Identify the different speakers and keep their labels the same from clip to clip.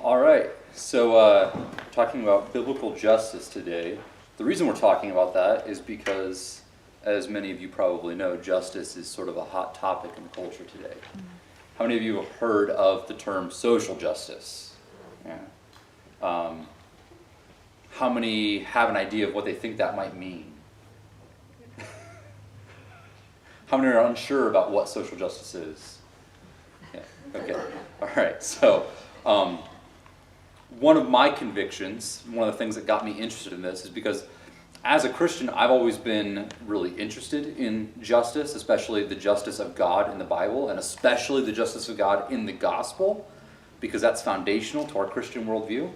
Speaker 1: All right, so talking about biblical justice today. The reason we're talking about that is because, as many of you probably know, justice is sort of a hot topic in the culture today. How many of you have heard of the term social justice? Yeah. How many have an idea of what they think that might mean? How many are unsure about what social justice is? Yeah. Okay. All right. So, one of my convictions, one of the things that got me interested in this is because as a Christian, I've always been really interested in justice, especially the justice of God in the Bible, and especially the justice of God in the gospel, because that's foundational to our Christian worldview.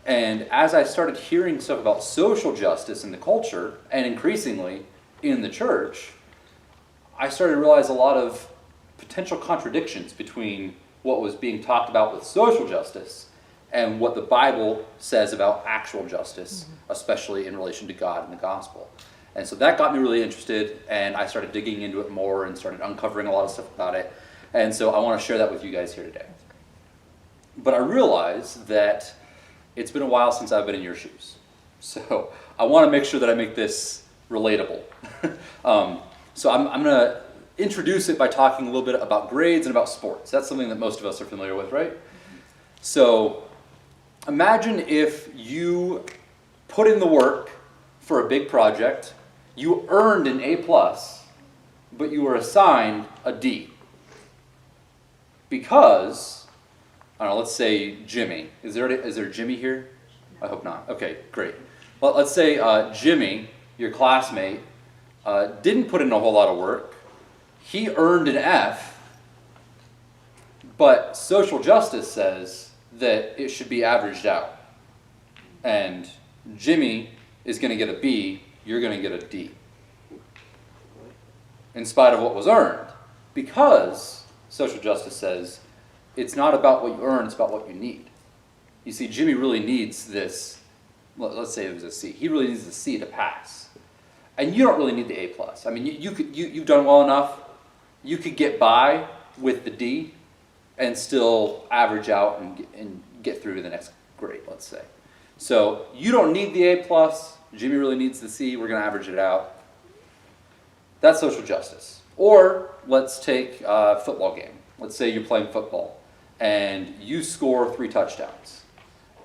Speaker 1: And as I started hearing stuff about social justice in the culture, and increasingly in the church, I started to realize a lot of potential contradictions between what was being talked about with social justice and what the Bible says about actual justice, especially in relation to God and the gospel. And so that got me really interested, and I started digging into it more and started uncovering a lot of stuff about it. And so I want to share that with you guys here today. But I realize that it's been a while since I've been in your shoes. So I want to make sure that I make this relatable. So I'm going to introduce it by talking a little bit about grades and about sports. That's something that most of us are familiar with, right? So imagine if you put in the work for a big project, you earned an A+, but you were assigned a D. Because, I don't know, let's say Jimmy. Is there Jimmy here? I hope not. Okay, great. Well, let's say Jimmy, your classmate, didn't put in a whole lot of work. He earned an F, but social justice says that it should be averaged out. And Jimmy is going to get a B, you're going to get a D. In spite of what was earned. Because social justice says it's not about what you earn, it's about what you need. You see, Jimmy really needs this, let's say it was a C. He really needs the C to pass. And you don't really need the A+. I mean, you've done well enough. You could get by with the D and still average out and get through to the next grade, let's say. So you don't need the A+. Jimmy really needs the C. We're going to average it out. That's social justice. Or let's take a football game. Let's say you're playing football and you score 3 touchdowns.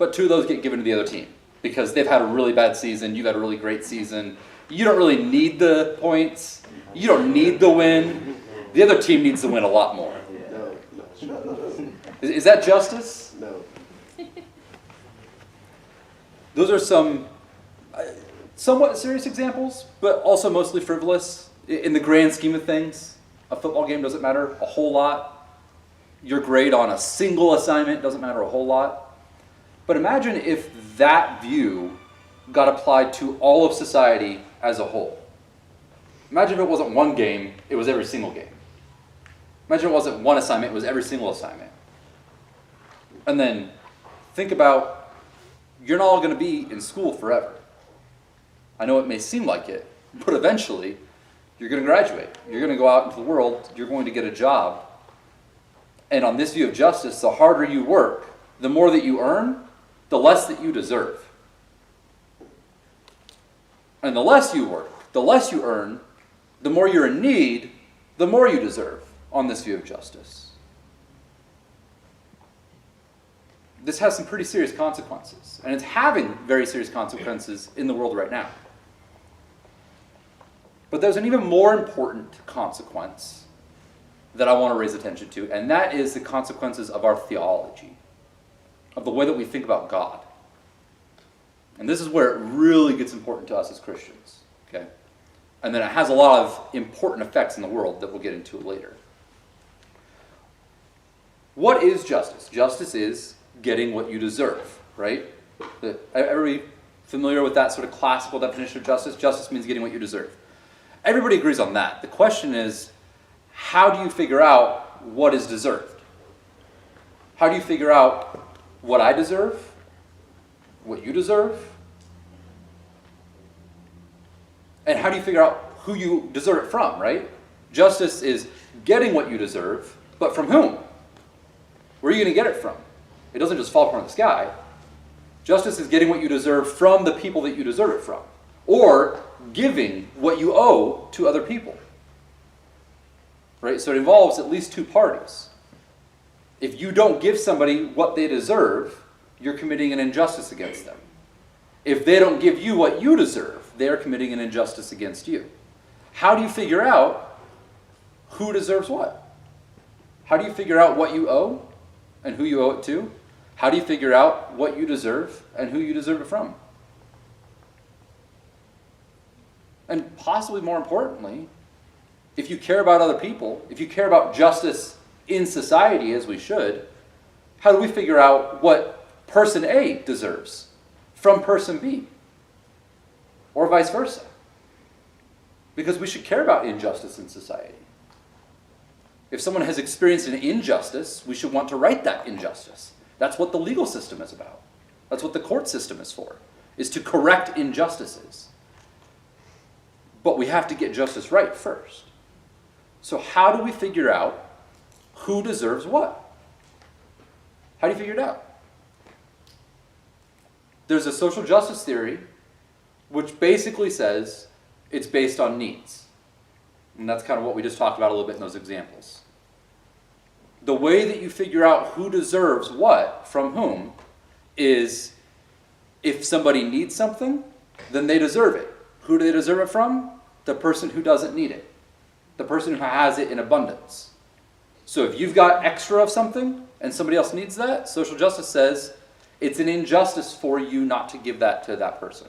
Speaker 1: But 2 of those get given to the other team because they've had a really bad season. You've had a really great season. You don't really need the points. You don't need the win. The other team needs to win a lot more.
Speaker 2: No.
Speaker 1: Is that justice?
Speaker 2: No.
Speaker 1: Those are some somewhat serious examples, but also mostly frivolous. In the grand scheme of things, a football game doesn't matter a whole lot. Your grade on a single assignment doesn't matter a whole lot. But imagine if that view got applied to all of society as a whole. Imagine if it wasn't one game, it was every single game. Imagine it wasn't one assignment, it was every single assignment. And then think about, you're not all going to be in school forever. I know it may seem like it, but eventually you're going to graduate. You're going to go out into the world, you're going to get a job. And on this view of justice, the harder you work, the more that you earn, the less that you deserve. And the less you work, the less you earn, the more you're in need, the more you deserve on this view of justice. This has some pretty serious consequences, and it's having very serious consequences in the world right now. But there's an even more important consequence that I want to raise attention to, and that is the consequences of our theology, of the way that we think about God. And this is where it really gets important to us as Christians, okay? And then it has a lot of important effects in the world that we'll get into later. What is justice? Justice is getting what you deserve, right? Everybody familiar with that sort of classical definition of justice? Justice means getting what you deserve. Everybody agrees on that. The question is, how do you figure out what is deserved? How do you figure out what I deserve? What you deserve? And how do you figure out who you deserve it from, right? Justice is getting what you deserve, but from whom? Where are you going to get it from? It doesn't just fall from the sky. Justice is getting what you deserve from the people that you deserve it from, or giving what you owe to other people. Right? So it involves at least two parties. If you don't give somebody what they deserve, you're committing an injustice against them. If they don't give you what you deserve, they're committing an injustice against you. How do you figure out who deserves what? How do you figure out what you owe and who you owe it to? How do you figure out what you deserve and who you deserve it from? And possibly more importantly, if you care about other people, if you care about justice in society as we should, how do we figure out what person A deserves from person B? Or vice versa? Because we should care about injustice in society. If someone has experienced an injustice, we should want to right that injustice. That's what the legal system is about. That's what the court system is for, is to correct injustices. But we have to get justice right first. So how do we figure out who deserves what? How do you figure it out? There's a social justice theory which basically says it's based on needs. And that's kind of what we just talked about a little bit in those examples. The way that you figure out who deserves what from whom is if somebody needs something, then they deserve it. Who do they deserve it from? The person who doesn't need it. The person who has it in abundance. So if you've got extra of something and somebody else needs that, social justice says it's an injustice for you not to give that to that person.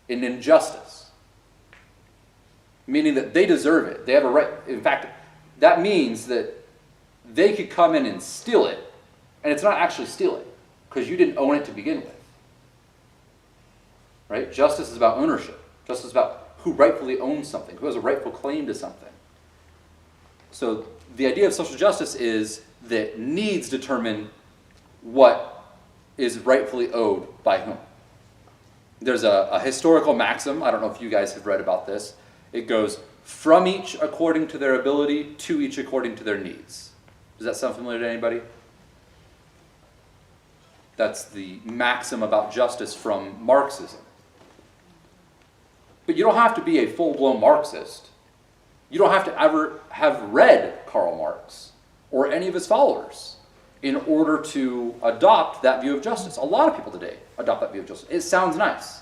Speaker 1: An injustice. Meaning that they deserve it. They have a right. In fact, that means that they could come in and steal it, and it's not actually stealing, because you didn't own it to begin with. Right? Justice is about ownership. Justice is about who rightfully owns something, who has a rightful claim to something. So the idea of social justice is that needs determine what is rightfully owed by whom. There's a historical maxim, I don't know if you guys have read about this. It goes, from each according to their ability, to each according to their needs. Does that sound familiar to anybody? That's the maxim about justice from Marxism. But you don't have to be a full-blown Marxist. You don't have to ever have read Karl Marx or any of his followers in order to adopt that view of justice. A lot of people today adopt that view of justice. It sounds nice.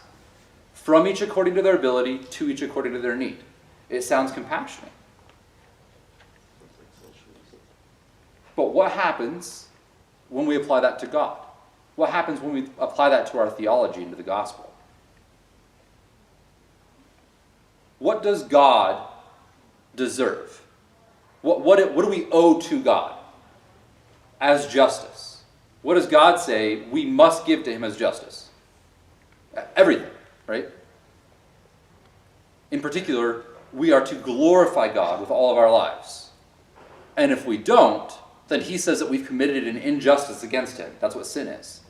Speaker 1: From each according to their ability, to each according to their need. It sounds compassionate. But what happens when we apply that to God? What happens when we apply that to our theology and to the gospel? What does God deserve? What do we owe to God as justice? What does God say we must give to him as justice? Everything, right? In particular, we are to glorify God with all of our lives. And if we don't, then he says that we've committed an injustice against him. That's what sin is.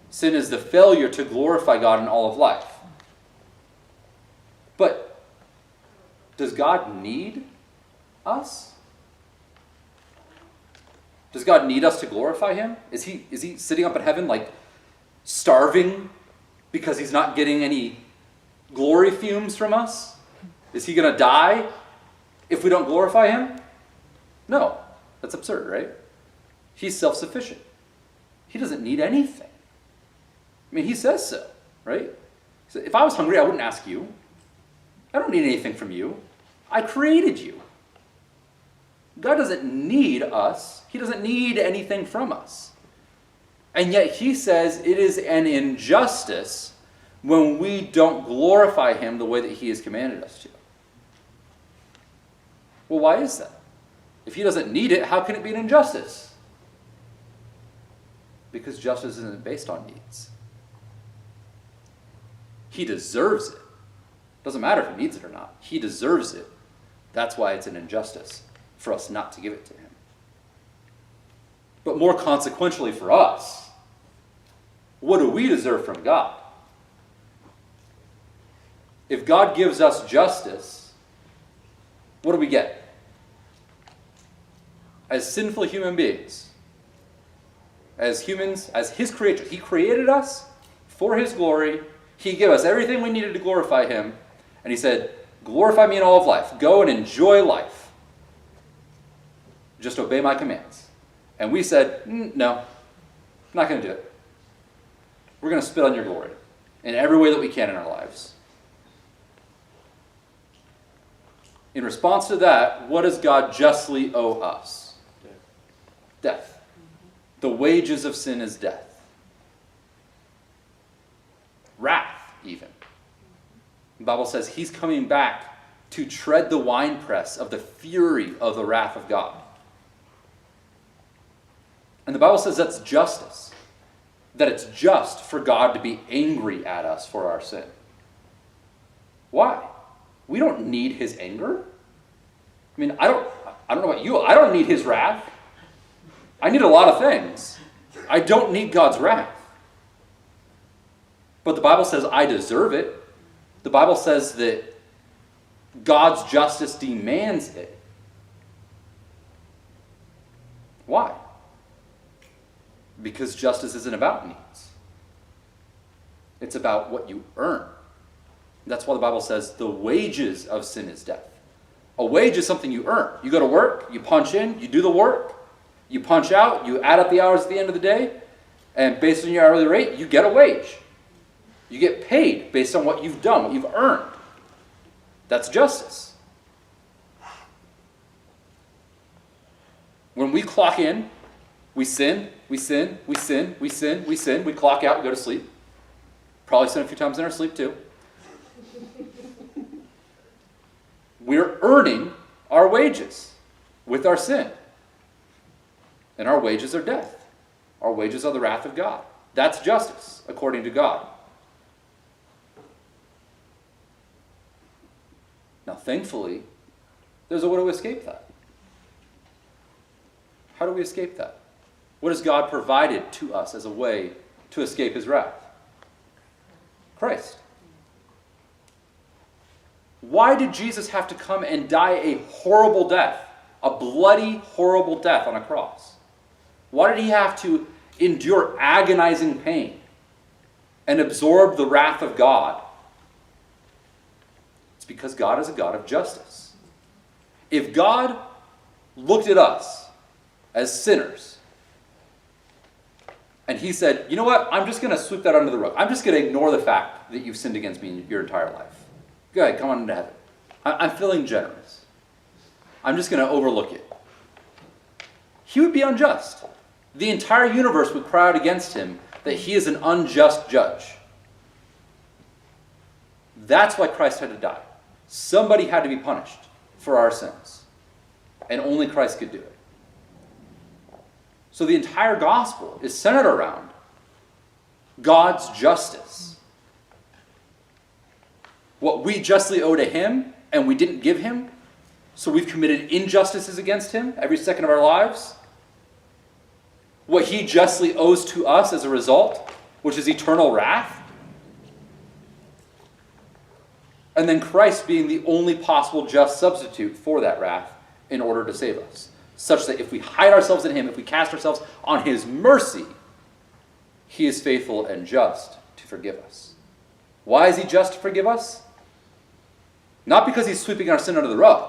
Speaker 1: Sin is the failure to glorify God in all of life. But does God need us? Does God need us to glorify him? Is he sitting up in heaven like starving because he's not getting any glory fumes from us? Is he going to die if we don't glorify him? No. That's absurd, right? He's self-sufficient. He doesn't need anything. I mean, he says so, right? So if I was hungry, I wouldn't ask you. I don't need anything from you. I created you. God doesn't need us. He doesn't need anything from us. And yet he says it is an injustice when we don't glorify him the way that he has commanded us to. Well, why is that? If he doesn't need it, how can it be an injustice? Because justice isn't based on needs. He deserves it. Doesn't matter if he needs it or not. He deserves it. That's why it's an injustice for us not to give it to him. But more consequentially for us, what do we deserve from God? If God gives us justice, what do we get? As sinful human beings, as humans, as his creature. He created us for his glory. He gave us everything we needed to glorify him. And he said, glorify me in all of life. Go and enjoy life. Just obey my commands. And we said, no, not going to do it. We're going to spit on your glory in every way that we can in our lives. In response to that, what does God justly owe us? Death. The wages of sin is death. Wrath, even. The Bible says he's coming back to tread the winepress of the fury of the wrath of God. And the Bible says that's justice. That it's just for God to be angry at us for our sin. Why? We don't need his anger. I mean, I don't know about you. I don't need his wrath. I need a lot of things. I don't need God's wrath. But the Bible says I deserve it. The Bible says that God's justice demands it. Why? Because justice isn't about needs. It's about what you earn. That's why the Bible says the wages of sin is death. A wage is something you earn. You go to work, you punch in, you do the work, you punch out, you add up the hours at the end of the day, and based on your hourly rate, you get a wage. You get paid based on what you've done, what you've earned. That's justice. When we clock in, we sin, we sin, we sin, we sin, we sin, we clock out, we go to sleep. Probably sin a few times in our sleep too. We're earning our wages with our sin. And our wages are death. Our wages are the wrath of God. That's justice, according to God. Now, thankfully, there's a way to escape that. How do we escape that? What has God provided to us as a way to escape his wrath? Christ. Why did Jesus have to come and die a horrible death? A bloody, horrible death on a cross? Why did he have to endure agonizing pain and absorb the wrath of God? It's because God is a God of justice. If God looked at us as sinners and he said, you know what, I'm just going to sweep that under the rug. I'm just going to ignore the fact that you've sinned against me your entire life. Go ahead, come on into heaven. I'm feeling generous. I'm just going to overlook it. He would be unjust. The entire universe would cry out against him that he is an unjust judge. That's why Christ had to die. Somebody had to be punished for our sins. And only Christ could do it. So the entire gospel is centered around God's justice. What we justly owe to him and we didn't give him, so we've committed injustices against him every second of our lives. What he justly owes to us as a result, which is eternal wrath. And then Christ being the only possible just substitute for that wrath in order to save us. Such that if we hide ourselves in him, if we cast ourselves on his mercy, he is faithful and just to forgive us. Why is he just to forgive us? Not because he's sweeping our sin under the rug,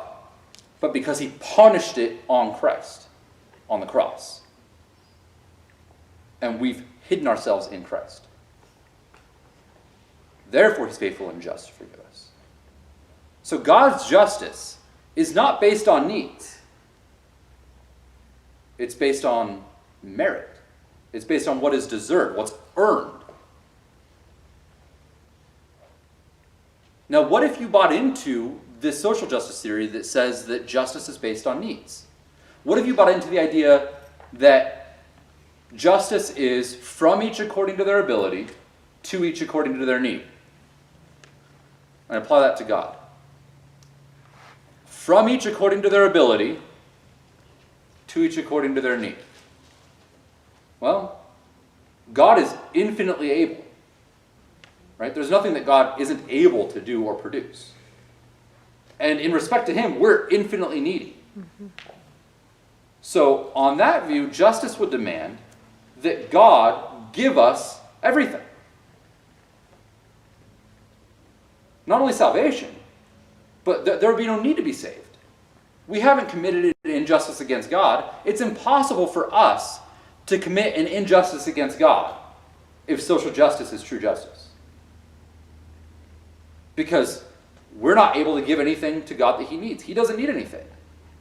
Speaker 1: but because he punished it on Christ, on the cross. And we've hidden ourselves in Christ. Therefore, he's faithful and just to forgive us. So God's justice is not based on needs. It's based on merit. It's based on what is deserved, what's earned. Now, what if you bought into this social justice theory that says that justice is based on needs? What if you bought into the idea that justice is from each according to their ability, to each according to their need? And apply that to God. From each according to their ability, to each according to their need. Well, God is infinitely able. Right? There's nothing that God isn't able to do or produce. And in respect to him, we're infinitely needy. So on that view, justice would demand that God give us everything. Not only salvation, but there would be no need to be saved. We haven't committed an injustice against God. It's impossible for us to commit an injustice against God if social justice is true justice. Because we're not able to give anything to God that he needs. He doesn't need anything.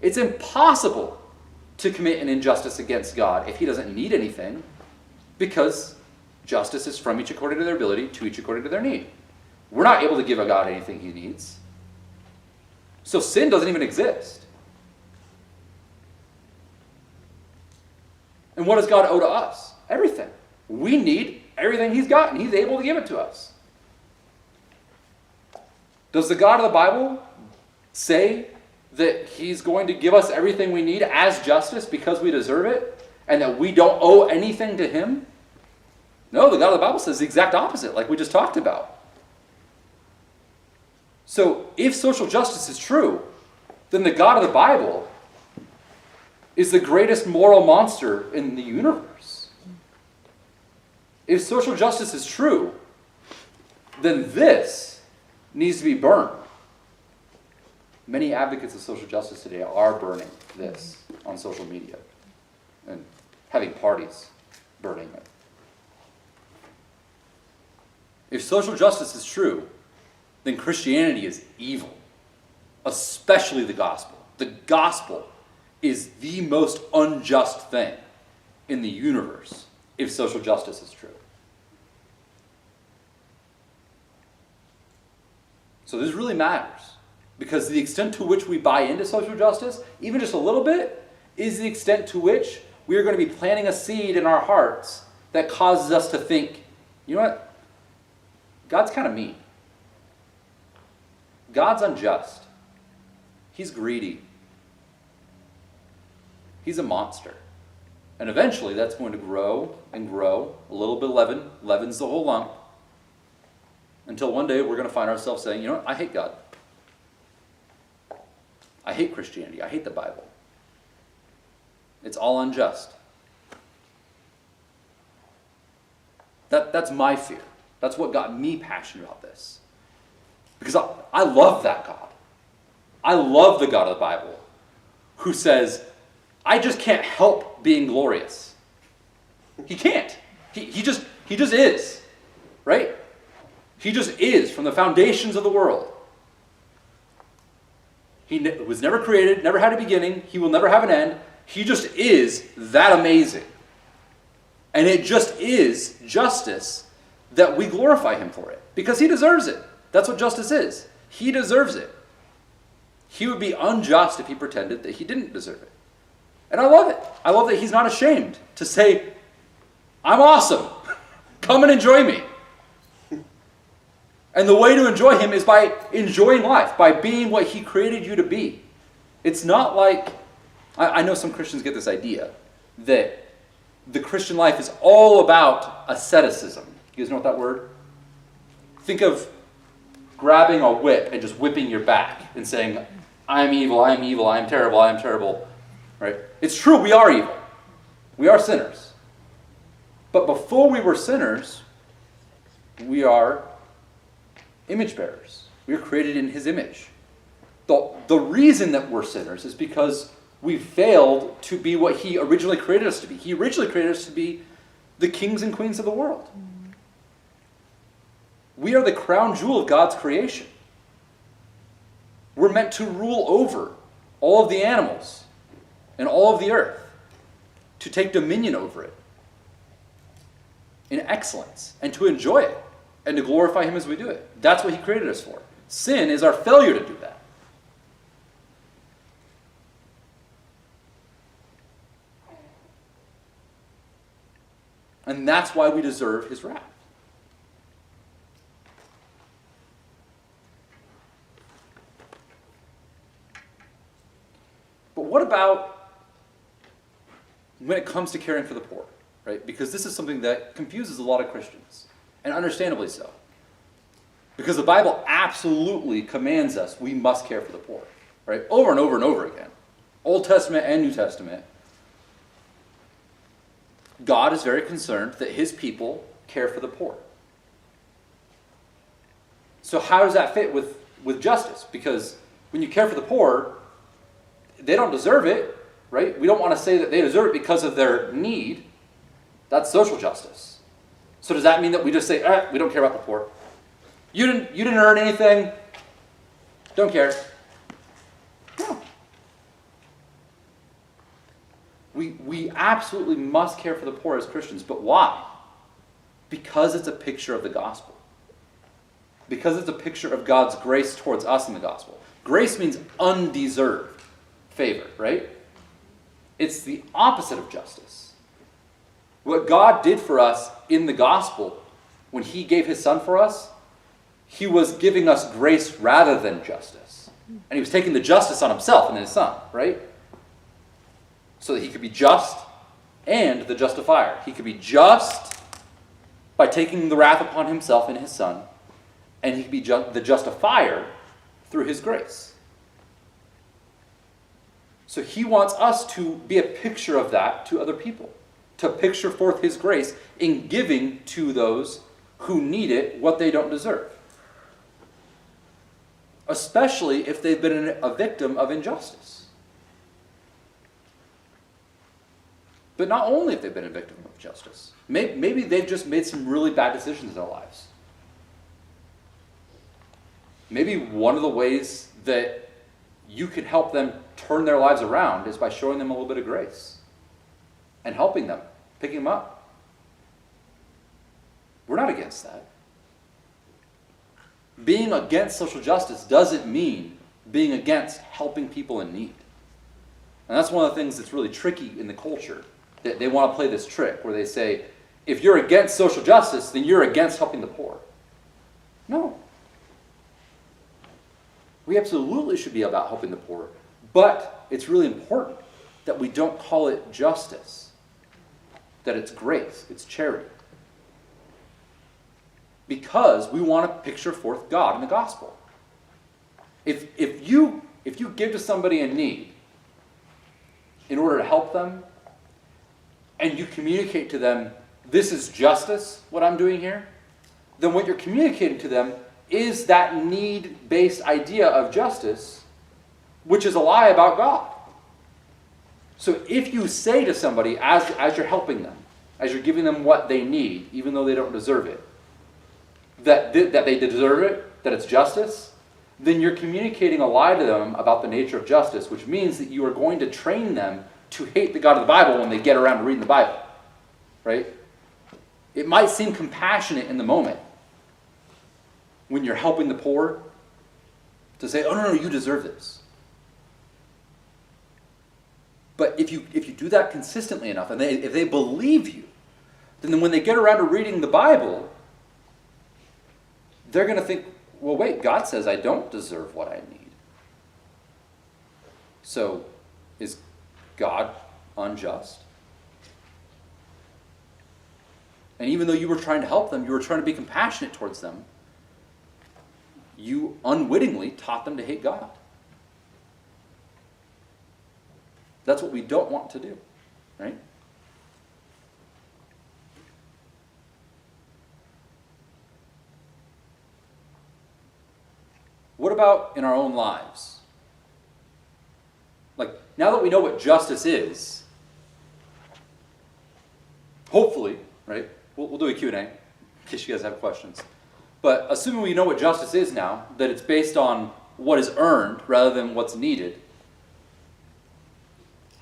Speaker 1: It's impossible to commit an injustice against God if he doesn't need anything, because justice is from each according to their ability, to each according to their need. We're not able to give a God anything he needs. So sin doesn't even exist. And what does God owe to us? Everything. We need everything he's got, and he's able to give it to us. Does the God of the Bible say that he's going to give us everything we need as justice because we deserve it, and that we don't owe anything to him? No, the God of the Bible says the exact opposite, like we just talked about. So if social justice is true, then the God of the Bible is the greatest moral monster in the universe. If social justice is true, then this needs to be burned. Many advocates of social justice today are burning this on social media and having parties burning it. If social justice is true, then Christianity is evil, especially the gospel. The gospel is the most unjust thing in the universe if social justice is true. So this really matters, because the extent to which we buy into social justice, even just a little bit, is the extent to which we are going to be planting a seed in our hearts that causes us to think, you know what? God's kind of mean. God's unjust. He's greedy. He's a monster. And eventually that's going to grow and grow. A little bit of leaven leavens the whole lump. Until one day we're going to find ourselves saying, you know what? I hate God. I hate Christianity. I hate the Bible. It's all unjust. That's my fear. That's what got me passionate about this. Because I love that God. I love the God of the Bible who says, I just can't help being glorious. He can't. He just is. Right? He just is from the foundations of the world. He was never created, never had a beginning. He will never have an end. He just is that amazing. And it just is justice that we glorify him for it. Because he deserves it. That's what justice is. He deserves it. He would be unjust if he pretended that he didn't deserve it. And I love it. I love that he's not ashamed to say, I'm awesome. Come and enjoy me. And the way to enjoy him is by enjoying life, by being what he created you to be. It's not like, I know some Christians get this idea that the Christian life is all about asceticism. You guys know what that word? Think of grabbing a whip and just whipping your back and saying, I'm evil, I'm evil, I'm terrible, I'm terrible. Right? It's true, we are evil. We are sinners. But before we were sinners, we are image bearers. We are created in his image. The reason that we're sinners is because we failed to be what he originally created us to be. He originally created us to be the kings and queens of the world. We are the crown jewel of God's creation. We're meant to rule over all of the animals and all of the earth, to take dominion over it in excellence and to enjoy it and to glorify him as we do it. That's what he created us for. Sin is our failure to do that. And that's why we deserve his wrath. But what about when it comes to caring for the poor, right? Because this is something that confuses a lot of Christians, and understandably so. Because the Bible absolutely commands us we must care for the poor, right? Over and over and over again. Old Testament and New Testament. God is very concerned that his people care for the poor. So how does that fit with justice? Because when you care for the poor, they don't deserve it, right? We don't want to say that they deserve it because of their need. That's social justice. So does that mean that we just say, we don't care about the poor? You didn't earn anything. Don't care. No. We absolutely must care for the poor as Christians. But why? Because it's a picture of the gospel. Because it's a picture of God's grace towards us in the gospel. Grace means undeserved favor, right? It's the opposite of justice. What God did for us in the gospel, when he gave his son for us, he was giving us grace rather than justice. And he was taking the justice on himself and his son, right? So that he could be just and the justifier. He could be just by taking the wrath upon himself and his son, and he could be the justifier through his grace. So he wants us to be a picture of that to other people, to picture forth his grace in giving to those who need it what they don't deserve. Especially if they've been a victim of injustice. But not only if they've been a victim of justice. Maybe they've just made some really bad decisions in their lives. Maybe one of the ways that you can help them turn their lives around is by showing them a little bit of grace and helping them, picking them up. We're not against that. Being against social justice doesn't mean being against helping people in need. And that's one of the things that's really tricky in the culture. That they want to play this trick where they say, if you're against social justice, then you're against helping the poor. No. We absolutely should be about helping the poor. But it's really important that we don't call it justice. That it's grace, it's charity. Because we want to picture forth God in the gospel. If you give to somebody in need in order to help them, and you communicate to them, this is justice, what I'm doing here, then what you're communicating to them is that need-based idea of justice, which is a lie about God. So if you say to somebody, as you're helping them, as you're giving them what they need, even though they don't deserve it, that they deserve it, that it's justice, then you're communicating a lie to them about the nature of justice, which means that you are going to train them to hate the God of the Bible when they get around to reading the Bible. Right? It might seem compassionate in the moment when you're helping the poor to say, oh, no, you deserve this. But if you do that consistently enough, and if they believe you, then when they get around to reading the Bible, they're going to think, well, wait, God says I don't deserve what I need. So, is God unjust? And even though you were trying to help them, you were trying to be compassionate towards them, you unwittingly taught them to hate God. That's what we don't want to do, right? What about in our own lives? Like, now that we know what justice is, hopefully, right? We'll do a Q&A in case you guys have questions. But assuming we know what justice is now, that it's based on what is earned rather than what's needed,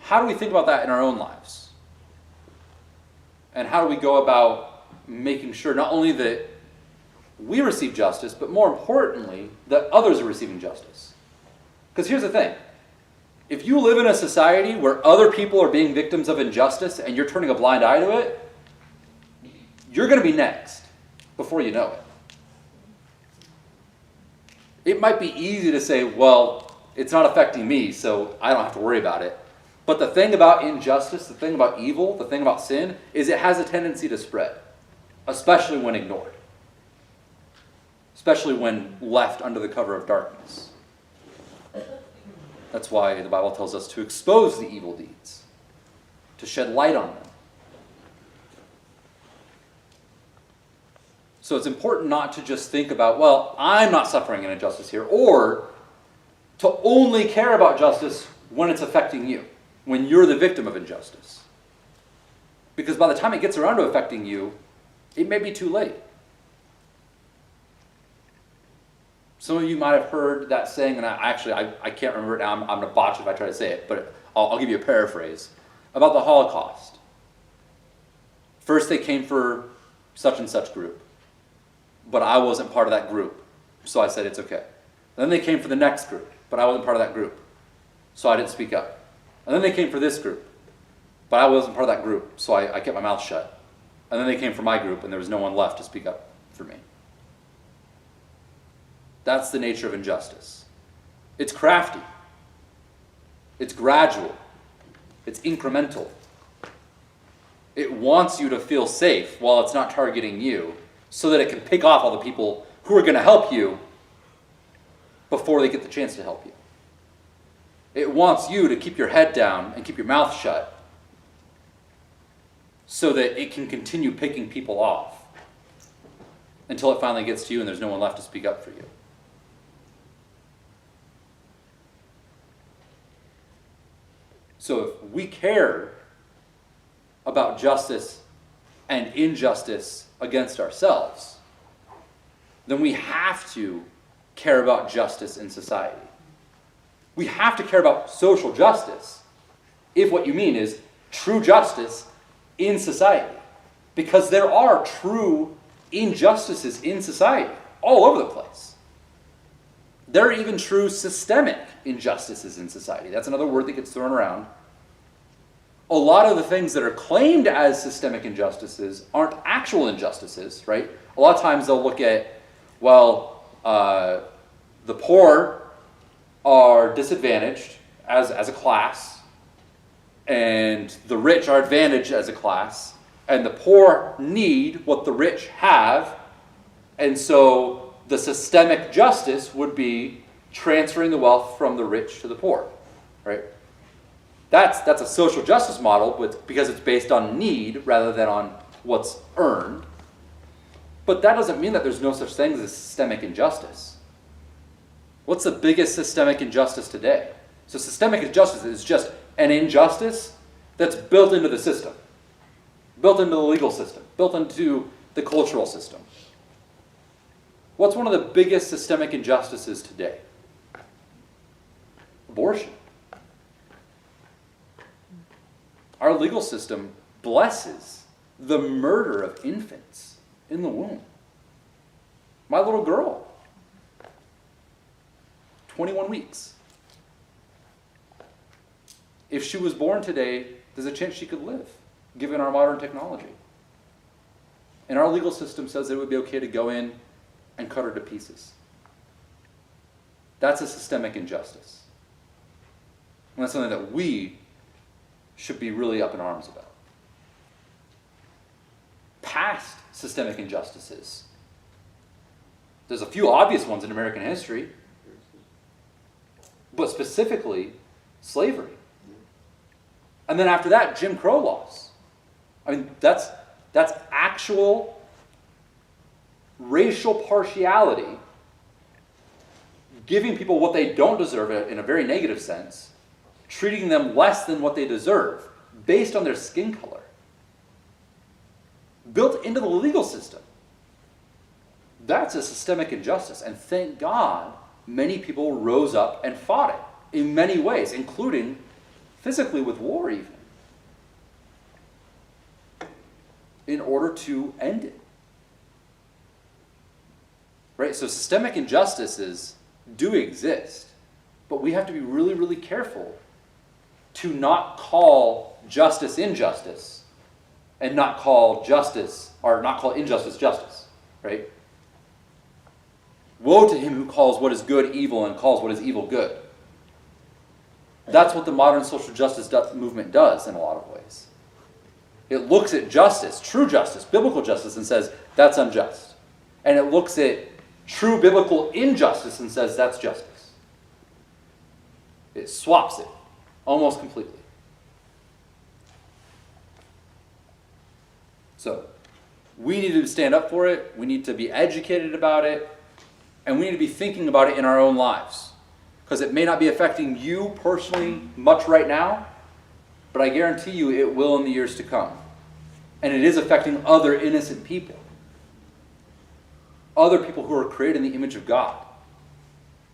Speaker 1: how do we think about that in our own lives? And how do we go about making sure not only that we receive justice, but more importantly, that others are receiving justice? Because here's the thing. If you live in a society where other people are being victims of injustice and you're turning a blind eye to it, you're going to be next before you know it. It might be easy to say, well, it's not affecting me, so I don't have to worry about it. But the thing about injustice, the thing about evil, the thing about sin, is it has a tendency to spread, especially when ignored, especially when left under the cover of darkness. That's why the Bible tells us to expose the evil deeds, to shed light on them. So it's important not to just think about, well, I'm not suffering an injustice here, or to only care about justice when it's affecting you, when you're the victim of injustice. Because by the time it gets around to affecting you, it may be too late. Some of you might have heard that saying, and I can't remember it now. I'm going to botch it if I try to say it, but I'll give you a paraphrase about the Holocaust. First they came for such and such group, but I wasn't part of that group, so I said it's okay. Then they came for the next group, but I wasn't part of that group, so I didn't speak up. And then they came for this group, but I wasn't part of that group, so I kept my mouth shut. And then they came for my group, and there was no one left to speak up for me. That's the nature of injustice. It's crafty. It's gradual. It's incremental. It wants you to feel safe while it's not targeting you, so that it can pick off all the people who are going to help you before they get the chance to help you. It wants you to keep your head down and keep your mouth shut so that it can continue picking people off until it finally gets to you and there's no one left to speak up for you. So if we care about justice and injustice against ourselves, then we have to care about justice in society. We have to care about social justice if what you mean is true justice in society. Because there are true injustices in society all over the place. There are even true systemic injustices in society. That's another word that gets thrown around. A lot of the things that are claimed as systemic injustices aren't actual injustices, right? A lot of times they'll look at, well, the poor are disadvantaged as a class, and the rich are advantaged as a class, and the poor need what the rich have, and so the systemic justice would be transferring the wealth from the rich to the poor, right? That's a social justice model because it's based on need rather than on what's earned. But that doesn't mean that there's no such thing as systemic injustice. What's the biggest systemic injustice today? So systemic injustice is just an injustice that's built into the system, built into the legal system, built into the cultural system. What's one of the biggest systemic injustices today? Abortion. Our legal system blesses the murder of infants in the womb. My little girl, 21 weeks. If she was born today, there's a chance she could live, given our modern technology. And our legal system says it would be okay to go in and cut her to pieces. That's a systemic injustice. And that's something that we should be really up in arms about. Past systemic injustices. There's a few obvious ones in American history, but specifically slavery. And then after that, Jim Crow laws. I mean, that's actual racial partiality, giving people what they don't deserve in a very negative sense, treating them less than what they deserve based on their skin color. Built into the legal system. That's a systemic injustice, and thank God many people rose up and fought it in many ways, including physically with war even, in order to end it. Right? So systemic injustices do exist, but we have to be really, really careful to not call justice injustice and not call justice, or not call injustice justice, right? Woe to him who calls what is good evil and calls what is evil good. That's what the modern social justice movement does in a lot of ways. It looks at justice, true justice, biblical justice, and says, that's unjust. And it looks at true biblical injustice and says, that's justice. It swaps it almost completely. So, we need to stand up for it, we need to be educated about it, and we need to be thinking about it in our own lives. Because it may not be affecting you personally much right now, but I guarantee you it will in the years to come. And it is affecting other innocent people. Other people who are created in the image of God,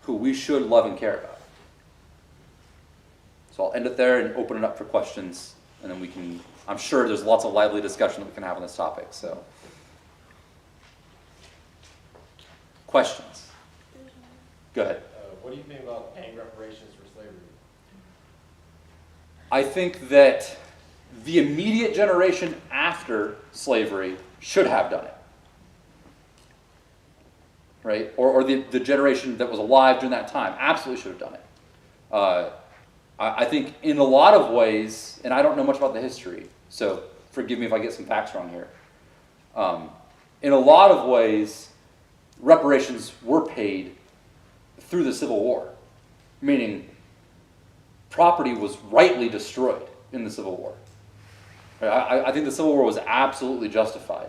Speaker 1: who we should love and care about. So I'll end it there and open it up for questions, and then we can, I'm sure there's lots of lively discussion that we can have on this topic. So, questions? Go ahead.
Speaker 3: What do you think about paying reparations for slavery?
Speaker 1: I think that the immediate generation after slavery should have done it. Right? Or the generation that was alive during that time absolutely should have done it. I think in a lot of ways, and I don't know much about the history, so forgive me if I get some facts wrong here. In a lot of ways, reparations were paid through the Civil War, meaning property was rightly destroyed in the Civil War. I think the Civil War was absolutely justified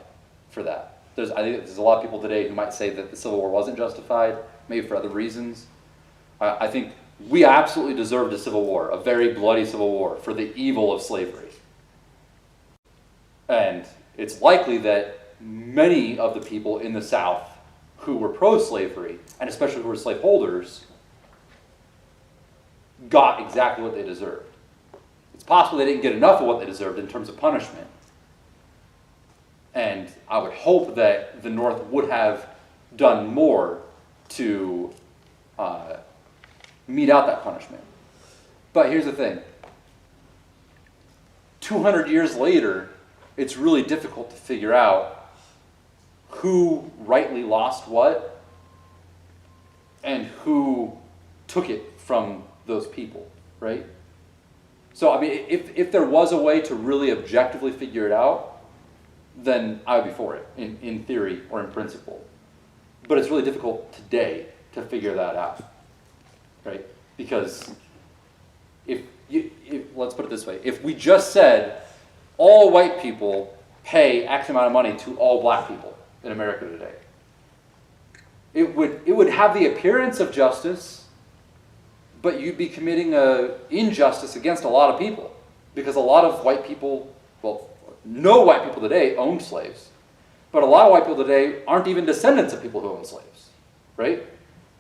Speaker 1: for that. I think there's a lot of people today who might say that the Civil War wasn't justified, maybe for other reasons. I think we absolutely deserved a Civil War, a very bloody Civil War, for the evil of slavery. And it's likely that many of the people in the South who were pro-slavery, and especially who were slaveholders, got exactly what they deserved. It's possible they didn't get enough of what they deserved in terms of punishment. And I would hope that the North would have done more to mete out that punishment. But here's the thing. 200 years later, it's really difficult to figure out who rightly lost what and who took it from those people, right? So, I mean, if there was a way to really objectively figure it out, then I would be for it, in theory or in principle. But it's really difficult today to figure that out, right? Because if let's put it this way, if we just said all white people pay X amount of money to all black people in America today, it would have the appearance of justice, but you'd be committing an injustice against a lot of people, because a lot of white people, well, no white people today owned slaves, but a lot of white people today aren't even descendants of people who owned slaves, right?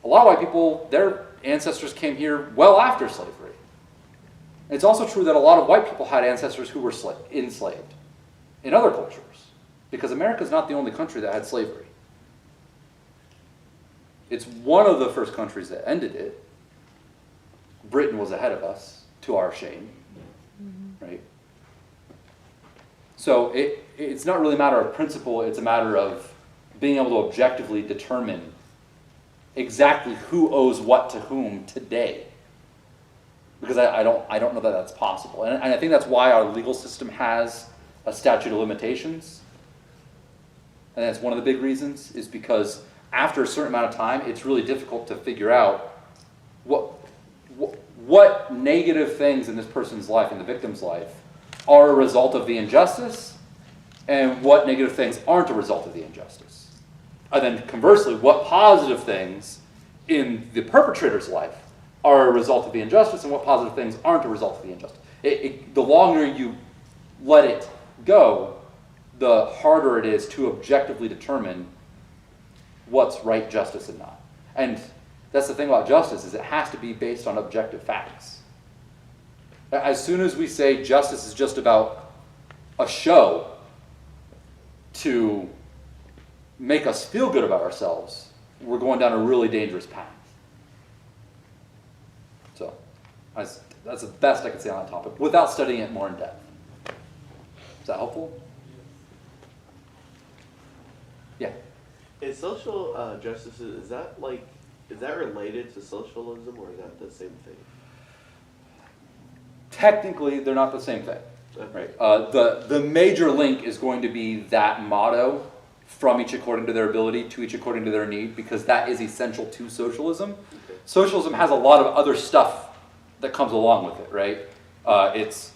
Speaker 1: A lot of white people, their ancestors came here well after slavery. It's also true that a lot of white people had ancestors who were enslaved in other cultures, because America's not the only country that had slavery. It's one of the first countries that ended it. Britain was ahead of us, to our shame, right? So it's not really a matter of principle, it's a matter of being able to objectively determine exactly who owes what to whom today. Because I don't know that that's possible. And I think that's why our legal system has a statute of limitations. And that's one of the big reasons, is because after a certain amount of time, it's really difficult to figure out what negative things in this person's life, in the victim's life, are a result of the injustice, and what negative things aren't a result of the injustice. And then conversely, what positive things in the perpetrator's life are a result of the injustice, and what positive things aren't a result of the injustice. The longer you let it go, the harder it is to objectively determine what's right justice and not. And that's the thing about justice, is it has to be based on objective facts. As soon as we say justice is just about a show to make us feel good about ourselves, we're going down a really dangerous path. So that's the best I can say on that topic without studying it more in depth. Is that helpful? Yeah.
Speaker 2: Is social justice, is that related to socialism, or is that the same thing?
Speaker 1: Technically, they're not the same thing. Right. The major link is going to be that motto, from each according to their ability, to each according to their need, because that is essential to socialism.
Speaker 2: Okay.
Speaker 1: Socialism has a lot of other stuff that comes along with it, right? It's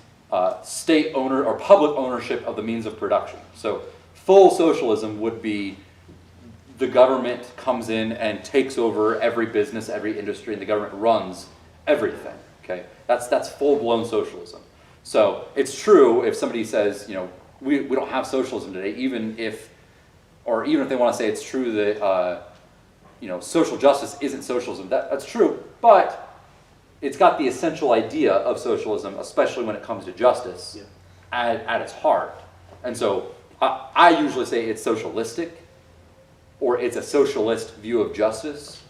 Speaker 1: state owner or public ownership of the means of production. So Full socialism would be the government comes in and takes over every business, every industry, and the government runs everything. Okay, that's full-blown socialism. So it's true if somebody says, we don't have socialism today, even if they want to say it's true that social justice isn't socialism. That's true, but it's got the essential idea of socialism, especially when it comes to justice, at its heart. And so I usually say it's socialistic, or it's a socialist view of justice,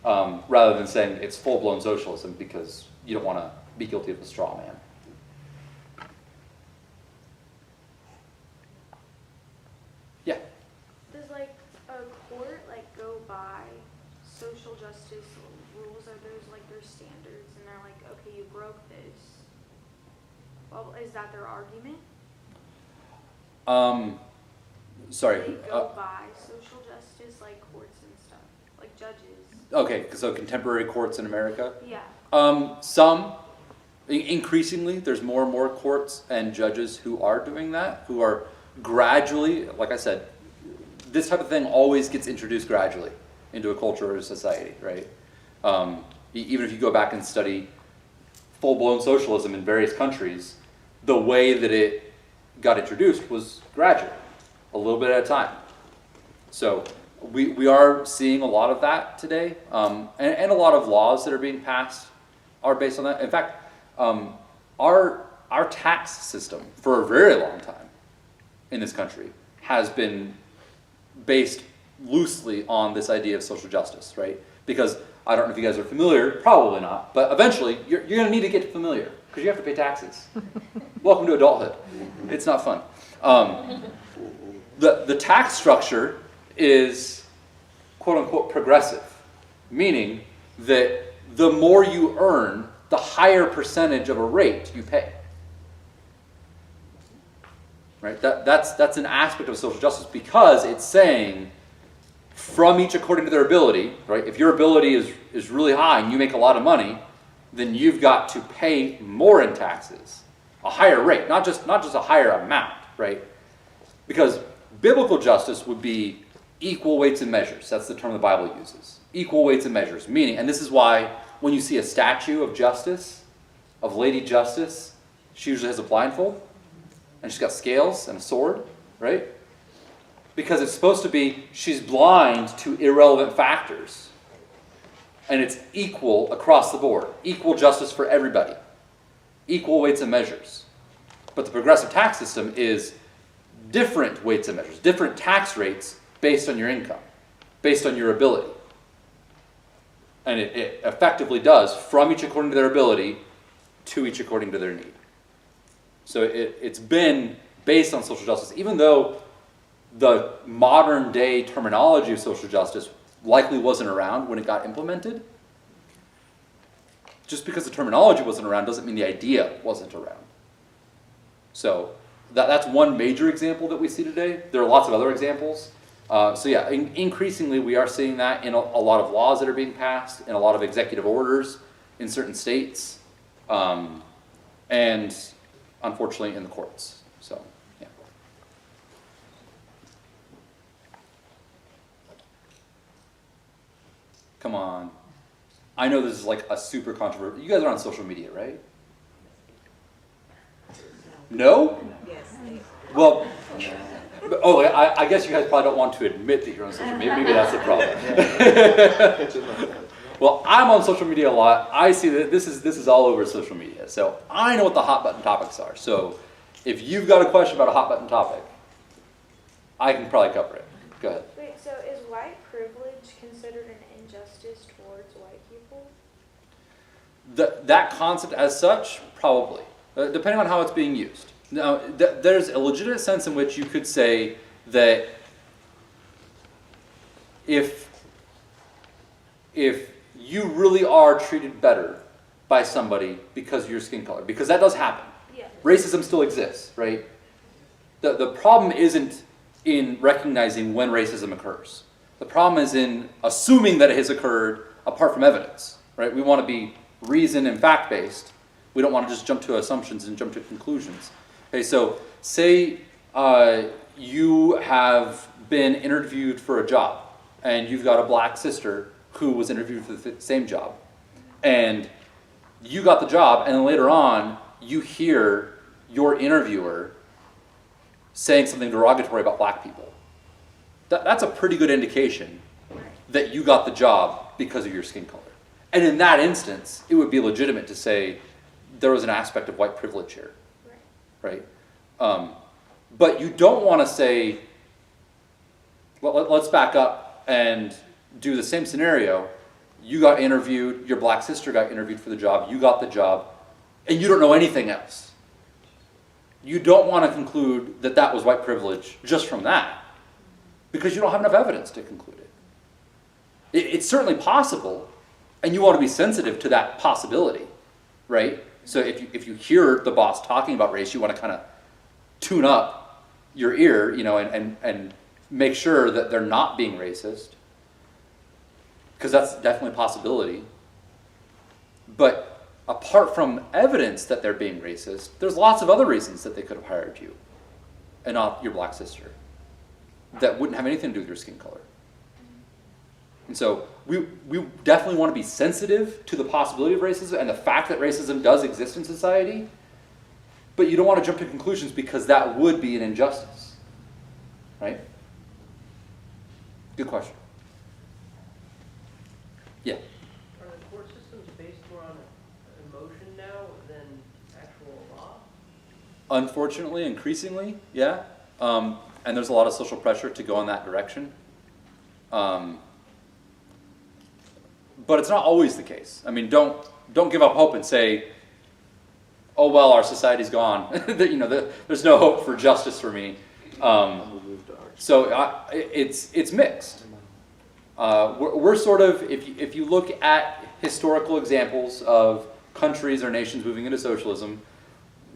Speaker 1: rather than saying it's full-blown socialism, because you don't want to be guilty of a straw man. Yeah.
Speaker 4: Does a court go by social justice rules? Are those their standards, and they're okay, you broke this? Well, is that their argument?
Speaker 1: Sorry.
Speaker 4: They go by social justice, courts and stuff, judges.
Speaker 1: Okay, so contemporary courts in America?
Speaker 4: Yeah.
Speaker 1: Some. Increasingly, there's more and more courts and judges who are doing that, who are gradually, like I said, this type of thing always gets introduced gradually into a culture or a society, right? Even if you go back and study full-blown socialism in various countries, the way that it got introduced was gradual, a little bit at a time. So we are seeing a lot of that today, and a lot of laws that are being passed are based on that. In fact, our tax system for a very long time in this country has been based loosely on this idea of social justice, right? Because I don't know if you guys are familiar, probably not, but eventually you're going to need to get familiar because you have to pay taxes. Welcome to adulthood. It's not fun. The tax structure is quote unquote progressive, meaning that the more you earn, the higher percentage of a rate you pay. Right? That's an aspect of social justice because it's saying from each according to their ability, right? If your ability is really high and you make a lot of money, then you've got to pay more in taxes, a higher rate, not just a higher amount, right? Because biblical justice would be equal weights and measures. That's the term the Bible uses. Equal weights and measures, meaning, and this is why when you see a statue of Justice, of Lady Justice, she usually has a blindfold, and she's got scales and a sword, right? Because it's supposed to be, she's blind to irrelevant factors. And it's equal across the board. Equal justice for everybody. Equal weights and measures. But the progressive tax system is different weights and measures, different tax rates based on your income, based on your ability. And it effectively does from each according to their ability to each according to their need. So it's been based on social justice, even though the modern day terminology of social justice likely wasn't around when it got implemented. Just because the terminology wasn't around doesn't mean the idea wasn't around. So that's one major example that we see today. There are lots of other examples. Increasingly we are seeing that in a lot of laws that are being passed, in a lot of executive orders in certain states, and unfortunately in the courts. So, yeah. Come on. I know this is a super controversial. You guys are on social media, right? No?
Speaker 5: Yes.
Speaker 1: Well, I guess you guys probably don't want to admit that you're on social media. Maybe that's the problem. Well, I'm on social media a lot. I see that this is all over social media. So I know what the hot button topics are. So if you've got a question about a hot button topic, I can probably cover it. Go ahead.
Speaker 4: Wait, so is white privilege considered an injustice towards white people?
Speaker 1: That concept as such, probably, depending on how it's being used. Now, there's a legitimate sense in which you could say that if you really are treated better by somebody because of your skin color, because that does happen.
Speaker 4: Yeah.
Speaker 1: Racism still exists, right? The problem isn't in recognizing when racism occurs. The problem is in assuming that it has occurred apart from evidence, right? We want to be reason and fact-based. We don't want to just jump to assumptions and jump to conclusions. Okay, so say you have been interviewed for a job, and you've got a black sister who was interviewed for the same job, and you got the job, and then later on, you hear your interviewer saying something derogatory about black people. That's a pretty good indication that you got the job because of your skin color. And in that instance, it would be legitimate to say there was an aspect of white privilege here, right? But you don't want to say, well, let's back up and do the same scenario. You got interviewed, your black sister got interviewed for the job, you got the job, and you don't know anything else. You don't want to conclude that that was white privilege just from that, because you don't have enough evidence to conclude it. It's certainly possible, and you want to be sensitive to that possibility, right? So if you hear the boss talking about race, you want to kind of tune up your ear, you know, and make sure that they're not being racist, because that's definitely a possibility. But apart from evidence that they're being racist, there's lots of other reasons that they could have hired you and not your black sister that wouldn't have anything to do with your skin color. And so we definitely want to be sensitive to the possibility of racism and the fact that racism does exist in society, but you don't want to jump to conclusions because that would be an injustice, right? Good question. Yeah.
Speaker 5: Are the court systems based more on emotion now than actual law?
Speaker 1: Unfortunately, increasingly, yeah. And there's a lot of social pressure to go in that direction. But it's not always the case. I mean, don't give up hope and say, oh, well, our society's gone. There's no hope for justice for me. So it's mixed. We're sort of, if you look at historical examples of countries or nations moving into socialism,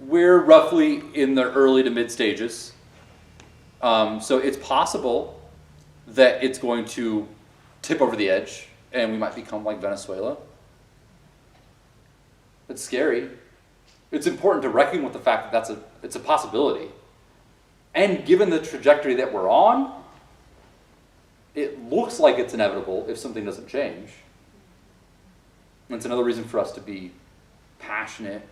Speaker 1: we're roughly in the early to mid stages. So it's possible that it's going to tip over the edge and we might become like Venezuela. It's scary. It's important to reckon with the fact that it's a possibility. And given the trajectory that we're on, it looks like it's inevitable if something doesn't change. And it's another reason for us to be passionate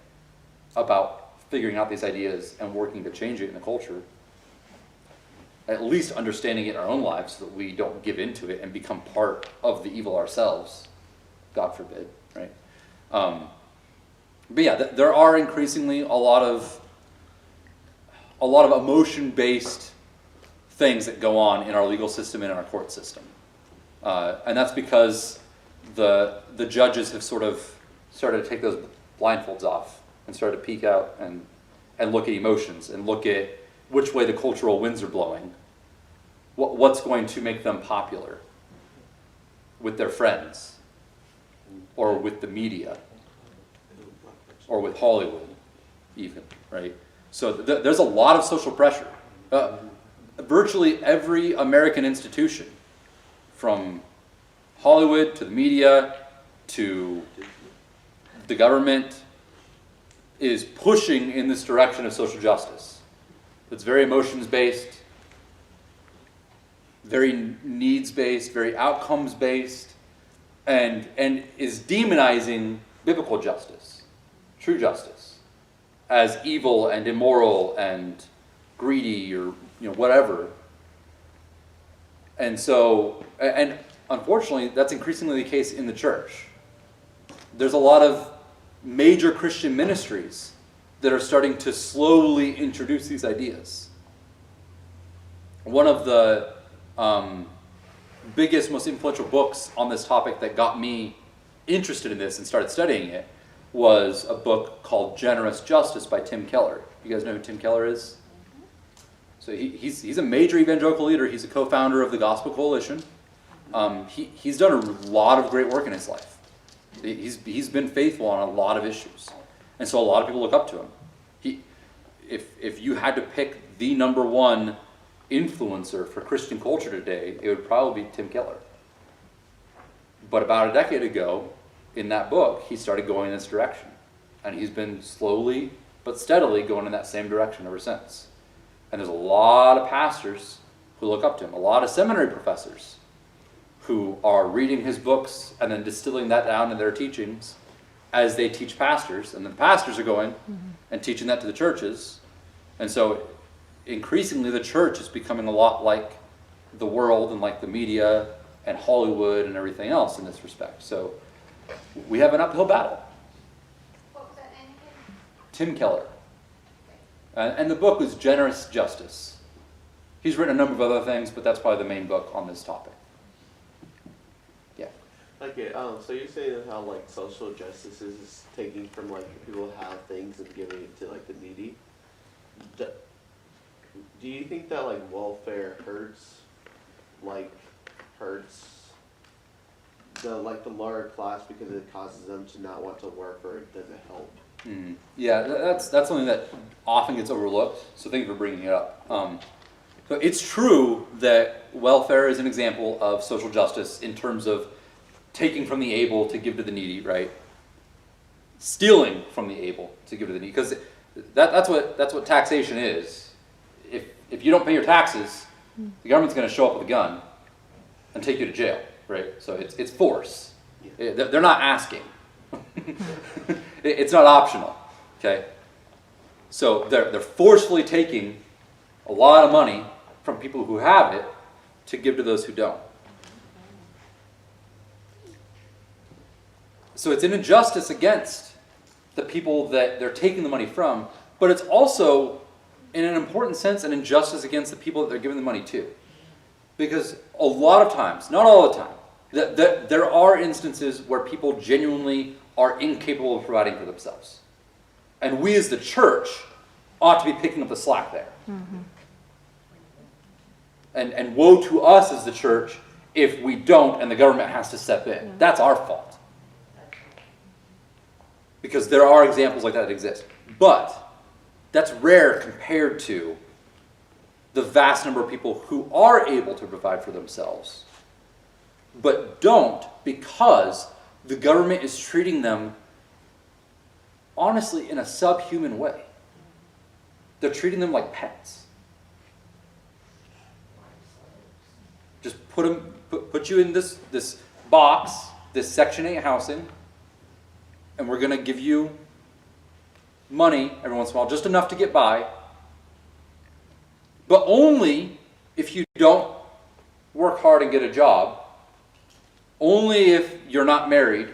Speaker 1: about figuring out these ideas and working to change it in the culture. At least understanding it in our own lives so that we don't give into it and become part of the evil ourselves. God forbid, right? But yeah, there are increasingly a lot of emotion-based things that go on in our legal system and in our court system. And that's because the judges have sort of started to take those blindfolds off and started to peek out and look at emotions and look at which way the cultural winds are blowing, what's going to make them popular with their friends, or with the media, or with Hollywood, even, right? So there's a lot of social pressure. Virtually every American institution, from Hollywood to the media to the government, is pushing in this direction of social justice. It's very emotions-based, very needs-based, very outcomes-based, and is demonizing biblical justice, true justice, as evil and immoral and greedy or whatever. And so, and unfortunately, that's increasingly the case in the church. There's a lot of major Christian ministries that are starting to slowly introduce these ideas. One of the biggest, most influential books on this topic that got me interested in this and started studying it was a book called Generous Justice by Tim Keller. You guys know who Tim Keller is? So he's a major evangelical leader. He's a co-founder of the Gospel Coalition. He's done a lot of great work in his life. He's been faithful on a lot of issues. And so a lot of people look up to him. If you had to pick the number one influencer for Christian culture today, it would probably be Tim Keller. But about a decade ago, in that book, he started going in this direction. And he's been slowly but steadily going in that same direction ever since. And there's a lot of pastors who look up to him, a lot of seminary professors who are reading his books and then distilling that down in their teachings as they teach pastors. And the pastors are going and teaching that to the churches. And so increasingly the church is becoming a lot like the world and like the media and Hollywood and everything else in this respect. So we have an uphill battle.
Speaker 6: What was that name again?
Speaker 1: Tim Keller. And the book was Generous Justice. He's written a number of other things, but that's probably the main book on this topic. Yeah.
Speaker 2: Okay, so you're saying how like social justice is taking from like people who have things and giving it to like the needy. Do you think that like welfare hurts the lower class because it causes them to not want to work, or it doesn't help?
Speaker 1: Mm-hmm. Yeah, that's something that often gets overlooked. So thank you for bringing it up. So it's true that welfare is an example of social justice in terms of taking from the able to give to the needy, right? Stealing from the able to give to the needy, because that's what taxation is. If you don't pay your taxes, the government's going to show up with a gun and take you to jail, right? So it's force. They're not asking. It's not optional, okay? So they're forcefully taking a lot of money from people who have it to give to those who don't. So it's an injustice against the people that they're taking the money from, but it's also, in an important sense, an injustice against the people that they're giving the money to. Because a lot of times, not all the time, there are instances where people genuinely are incapable of providing for themselves. And we as the church ought to be picking up the slack there. Mm-hmm. And woe to us as the church if we don't and the government has to step in. Yeah. That's our fault. Because there are examples like that exist. But that's rare compared to the vast number of people who are able to provide for themselves, but don't because the government is treating them, honestly, in a subhuman way. They're treating them like pets. Just put you in this box, this Section 8 housing, and we're going to give you money every once in a while, just enough to get by, but only if you don't work hard and get a job, only if you're not married,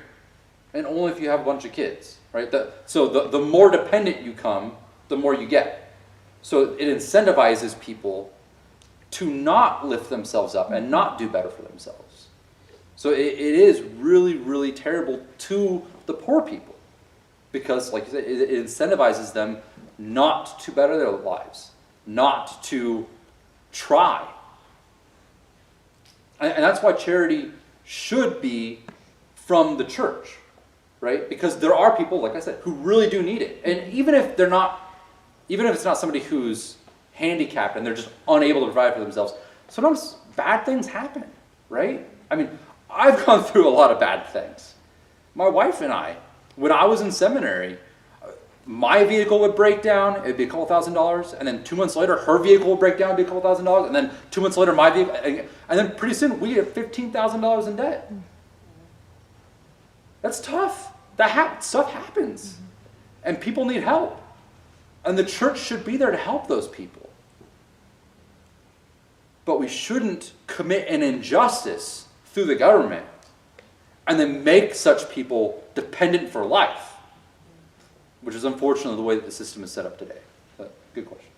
Speaker 1: and only if you have a bunch of kids, right? So the more dependent you come, the more you get. So it incentivizes people to not lift themselves up and not do better for themselves. So it is really, really terrible to the poor people because, like you said, it incentivizes them not to better their lives, not to try. And that's why charity should be from the church, right? Because there are people, like I said, who really do need it. And even if it's not somebody who's handicapped and they're just unable to provide for themselves, sometimes bad things happen, right? I mean, I've gone through a lot of bad things. My wife and I, when I was in seminary, my vehicle would break down, it'd be $2,000, and then 2 months later, her vehicle would break down, it'd be $2,000, and then 2 months later, my vehicle, and then pretty soon, we have $15,000 in debt. That's tough. Stuff happens. And people need help. And the church should be there to help those people. But we shouldn't commit an injustice through the government and then make such people dependent for life, which is unfortunately the way that the system is set up today. But good question.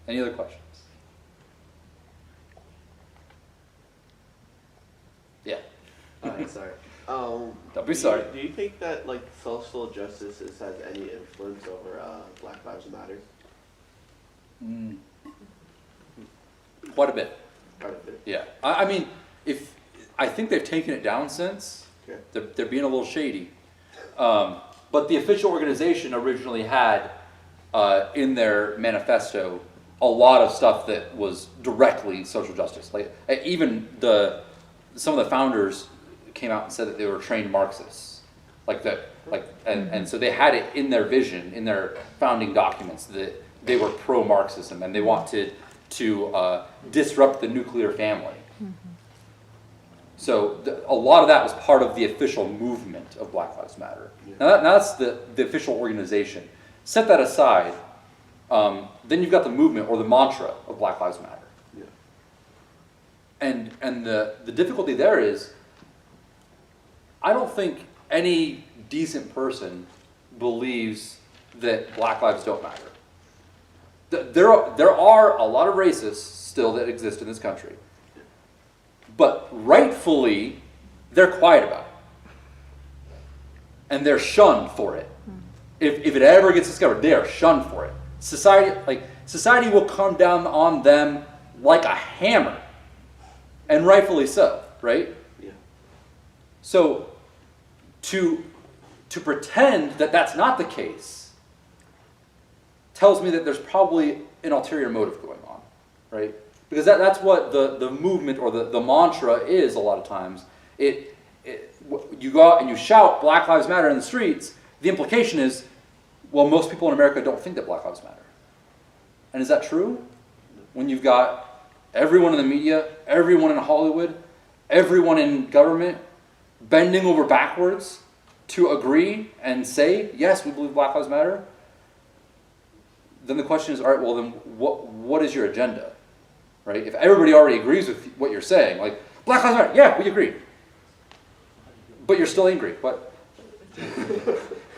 Speaker 1: Any other questions? Yeah.
Speaker 2: Sorry.
Speaker 1: Don't be sorry.
Speaker 2: Do you think that like social justice has any influence over Black Lives Matter?
Speaker 1: Quite a bit.
Speaker 2: Quite a bit.
Speaker 1: Yeah. I mean, I think they've taken it down since.
Speaker 2: Okay.
Speaker 1: They're being a little shady. But the official organization originally had in their manifesto a lot of stuff that was directly social justice. Like even some of the founders came out and said that they were trained Marxists. And so they had it in their vision, in their founding documents, that they were pro-Marxism and they wanted to disrupt the nuclear family. So a lot of that was part of the official movement of Black Lives Matter. Now that's the official organization. Set that aside, then you've got the movement or the mantra of Black Lives Matter.
Speaker 2: Yeah.
Speaker 1: And the difficulty there is, I don't think any decent person believes that Black lives don't matter. There are a lot of racists still that exist in this country. But rightfully, they're quiet about it. And they're shunned for it. If it ever gets discovered, they are shunned for it. Society will come down on them like a hammer. And rightfully so, right?
Speaker 2: Yeah.
Speaker 1: So to pretend that that's not the case tells me that there's probably an ulterior motive going on, right? Because that's what the movement or the mantra is a lot of times. You go out and you shout Black Lives Matter in the streets, the implication is, well, most people in America don't think that Black Lives matter. And is that true? When you've got everyone in the media, everyone in Hollywood, everyone in government bending over backwards to agree and say, yes, we believe Black Lives Matter, then the question is, all right, well then what is your agenda? Right? If everybody already agrees with what you're saying, like, Black Lives Matter, yeah, we agree. But you're still angry. What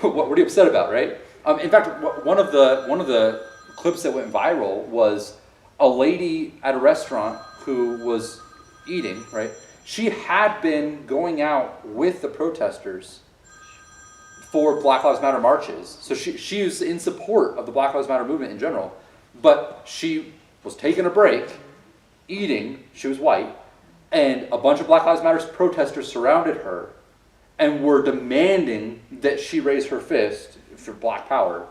Speaker 1: are you upset about, right? In fact, one of the clips that went viral was a lady at a restaurant who was eating, right? She had been going out with the protesters for Black Lives Matter marches. So she was in support of the Black Lives Matter movement in general. But she was taking a break, eating, she was white, and a bunch of Black Lives Matter protesters surrounded her and were demanding that she raise her fist for Black Power.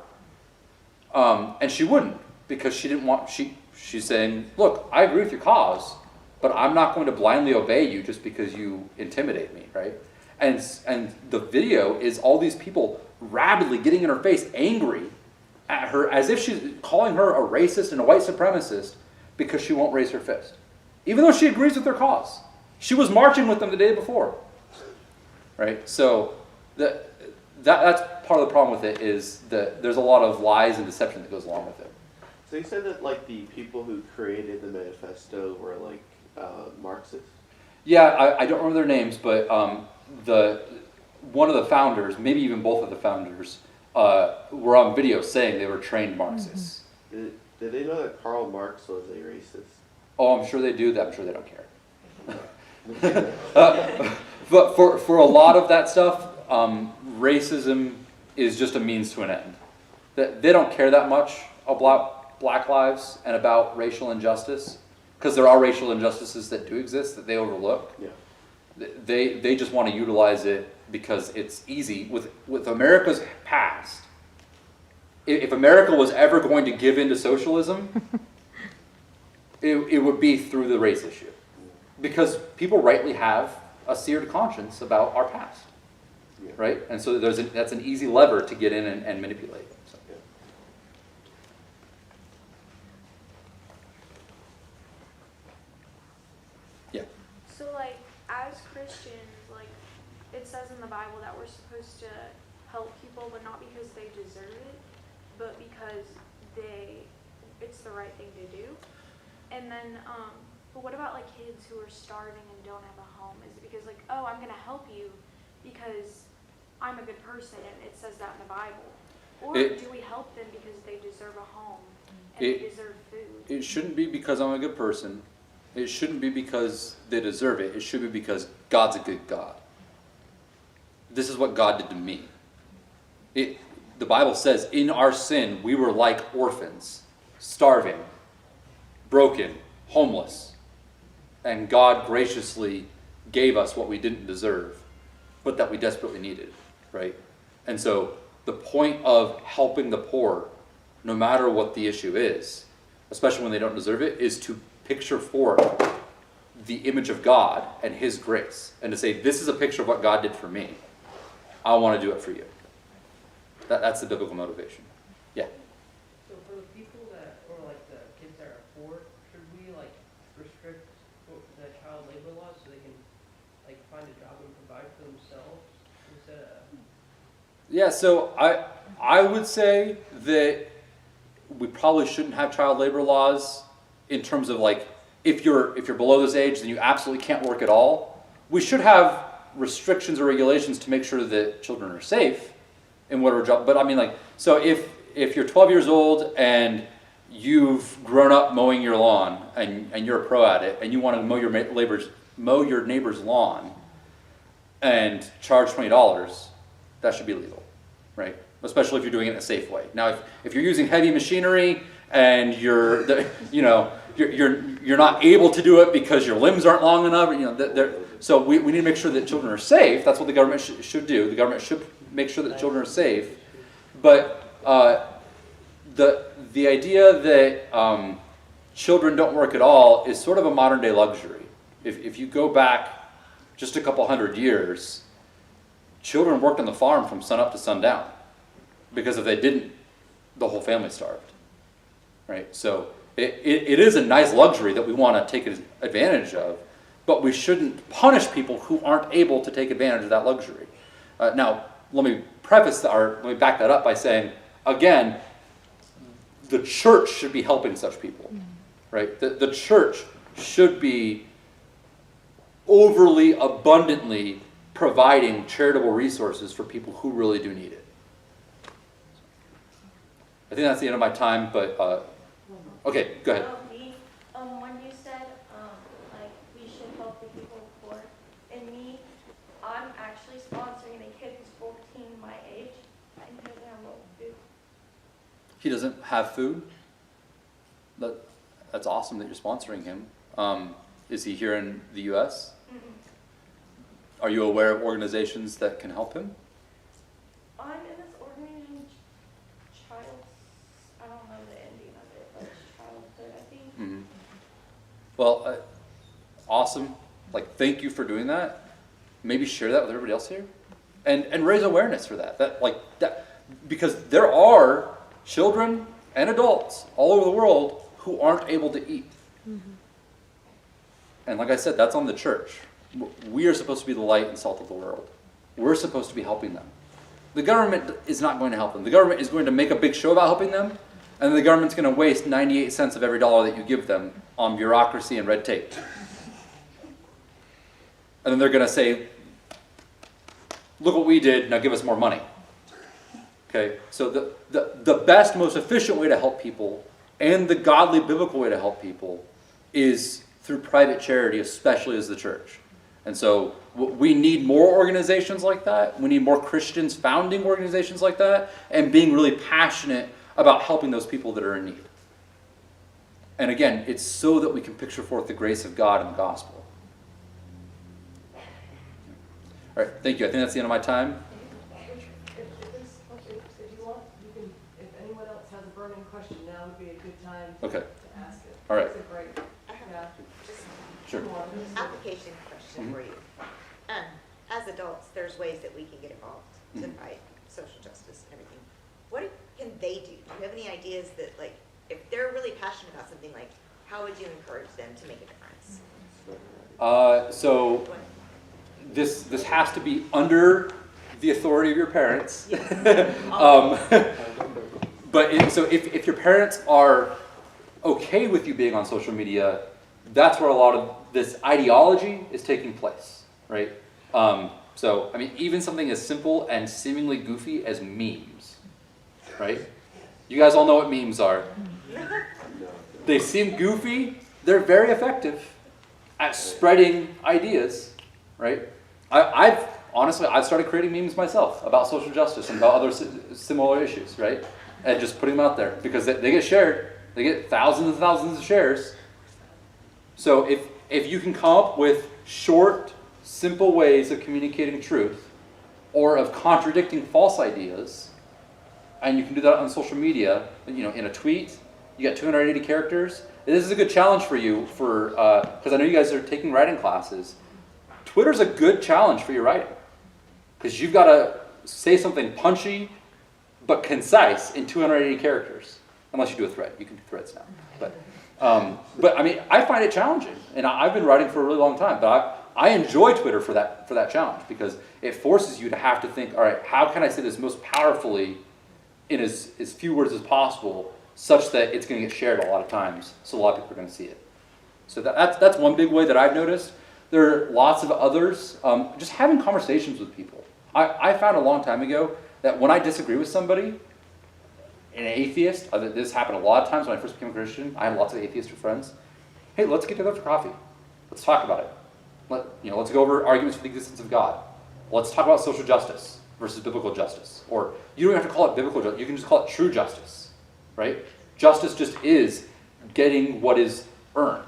Speaker 1: And she wouldn't, because she didn't want, she's saying, look, I agree with your cause, but I'm not going to blindly obey you just because you intimidate me, right? And the video is all these people rabidly getting in her face, angry at her, as if she's calling her a racist and a white supremacist because she won't raise her fist. Even though she agrees with their cause. She was marching with them the day before. Right? So that's part of the problem with it, is that there's a lot of lies and deception that goes along with it.
Speaker 2: So you said that like the people who created the manifesto were like Marxists?
Speaker 1: Yeah, I don't remember their names, but one of the founders, maybe even both of the founders, were on video saying they were trained Marxists.
Speaker 2: Did they know that Karl Marx was a racist?
Speaker 1: Oh, I'm sure they do. I'm sure they don't care. But for a lot of that stuff, racism is just a means to an end. They don't care that much about Black lives and about racial injustice, because there are racial injustices that do exist that they overlook.
Speaker 2: Yeah.
Speaker 1: They just want to utilize it because it's easy. With America's past, if America was ever going to give in to socialism, it would be through the race issue. Because people rightly have a seared conscience about our past.
Speaker 2: Yeah.
Speaker 1: Right? And so that's an easy lever to get in and manipulate. So. Yeah.
Speaker 4: So, like, as Christians, like, it says in the Bible that we're supposed to help people, but not because they deserve it, but because it's the right thing to do. And then, but what about, like, kids who are starving and don't have a home? Is it because, like, oh, I'm going to help you because I'm a good person and it says that in the Bible? Or do we help them because they deserve a home and they deserve food?
Speaker 1: It shouldn't be because I'm a good person. It shouldn't be because they deserve it. It should be because God's a good God. This is what God did to me. The Bible says, in our sin, we were like orphans, starving, broken, homeless. And God graciously gave us what we didn't deserve, but that we desperately needed, right? And so the point of helping the poor, no matter what the issue is, especially when they don't deserve it, is to picture forth the image of God and His grace, and to say, this is a picture of what God did for me. I want to do it for you. That's the biblical motivation. Yeah.
Speaker 5: So for the people that, or like the kids that are poor, should we like restrict the child labor laws so they can like find a job and provide for themselves instead of?
Speaker 1: Yeah, so I would say that we probably shouldn't have child labor laws in terms of like, if you're below this age, then you absolutely can't work at all. We should have restrictions or regulations to make sure that children are safe in whatever job. But I mean, like, so if you're 12 years old and you've grown up mowing your lawn and you're a pro at it, and you want to mow your neighbor's lawn and charge $20, that should be legal, right? Especially if you're doing it in a safe way. Now, if you're using heavy machinery and you're not able to do it because your limbs aren't long enough, so we need to make sure that children are safe. That's what the government should do. The government should make sure that children are safe. But the idea that children don't work at all is sort of a modern day luxury. If you go back just a couple hundred years, children worked on the farm from sun up to sundown, because if they didn't, the whole family starved, right? So it is a nice luxury that we want to take advantage of, but we shouldn't punish people who aren't able to take advantage of that luxury. Now, let me back that up by saying, again, the church should be helping such people, right? The church should be overly abundantly providing charitable resources for people who really do need it. I think that's the end of my time, but okay, go ahead.
Speaker 7: When you said like we should help the people poor, and me, I'm actually sponsoring a kid who's 14 my age, and he doesn't have no food.
Speaker 1: He doesn't have food? That's awesome that you're sponsoring him. Is he here in the U.S.?
Speaker 7: Mm-mm.
Speaker 1: Are you aware of organizations that can help him?
Speaker 7: I'm in this organization, I don't know the ending of it, but it's childhood, I think.
Speaker 1: Mm-hmm. Well, awesome. Like, thank you for doing that. Maybe share that with everybody else here, and raise awareness for that. Because there are children and adults all over the world who aren't able to eat. Mm-hmm. And like I said, that's on the church. We are supposed to be the light and salt of the world. We're supposed to be helping them. The government is not going to help them. The government is going to make a big show about helping them, and the government's going to waste 98 cents of every dollar that you give them on bureaucracy and red tape. And then they're going to say, look what we did, now give us more money. Okay, so the best, most efficient way to help people, and the godly biblical way to help people, is through private charity, especially as the church. And so we need more organizations like that. We need more Christians founding organizations like that, and being really passionate about helping those people that are in need. And again, it's so that we can picture forth the grace of God in the gospel. All right, thank you. I think that's the end of my time.
Speaker 8: If you want, you can, if anyone else has a burning question, now would be a good time
Speaker 1: Okay.
Speaker 8: to ask it.
Speaker 1: All right.
Speaker 8: It's a great,
Speaker 6: I have
Speaker 8: yeah.
Speaker 6: just
Speaker 1: Sure.
Speaker 8: Come on.
Speaker 6: application question for you. As adults, there's ways that we can get involved to
Speaker 1: Mhm.
Speaker 6: fight social justice and everything. What can they do? Do you have any ideas that, like, if they're really passionate about something, like, how would you encourage them to make a difference?
Speaker 1: So
Speaker 6: What?
Speaker 1: this has to be under the authority of your parents. So if your parents are okay with you being on social media, that's where a lot of this ideology is taking place, right? So I mean, even something as simple and seemingly goofy as memes, right? You guys all know what memes are. They seem goofy. They're very effective at spreading ideas, right? I've started creating memes myself about social justice and about other similar issues, right? And just putting them out there because they get shared. They get thousands and thousands of shares. So if you can come up with short, simple ways of communicating truth or of contradicting false ideas, and you can do that on social media, in a tweet, you got 280 characters. This is a good challenge for you because I know you guys are taking writing classes. Twitter's a good challenge for your writing because you've got to say something punchy but concise in 280 characters, unless you do a thread. You can do threads now. But I mean, I find it challenging, and I've been writing for a really long time, but I enjoy Twitter for that challenge, because it forces you to have to think, all right, how can I say this most powerfully in as few words as possible, such that it's going to get shared a lot of times, so a lot of people are going to see it. So that's one big way that I've noticed. There are lots of others. Just having conversations with people. I found a long time ago that when I disagree with somebody, an atheist, this happened a lot of times when I first became a Christian. I had lots of atheist friends. Hey, let's get together for coffee. Let's talk about it. Let's go over arguments for the existence of God. Let's talk about social justice versus biblical justice. Or you don't have to call it biblical justice. You can just call it true justice, right? Justice just is getting what is earned.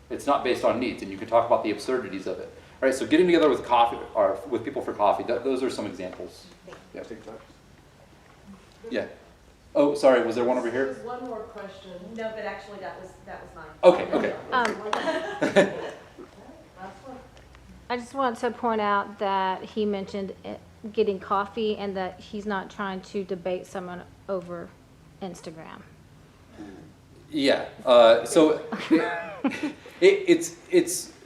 Speaker 1: It's not based on needs, and you can talk about the absurdities of it. All right, so getting together with coffee or with people for coffee. Those are some examples. Yeah. Yeah. Oh, sorry. Was there one over here?
Speaker 8: There's one more question.
Speaker 6: No, but actually that was mine.
Speaker 1: Okay.
Speaker 8: Last one.
Speaker 9: I just want to point out that he mentioned getting coffee and that he's not trying to debate someone over Instagram.
Speaker 1: Yeah. So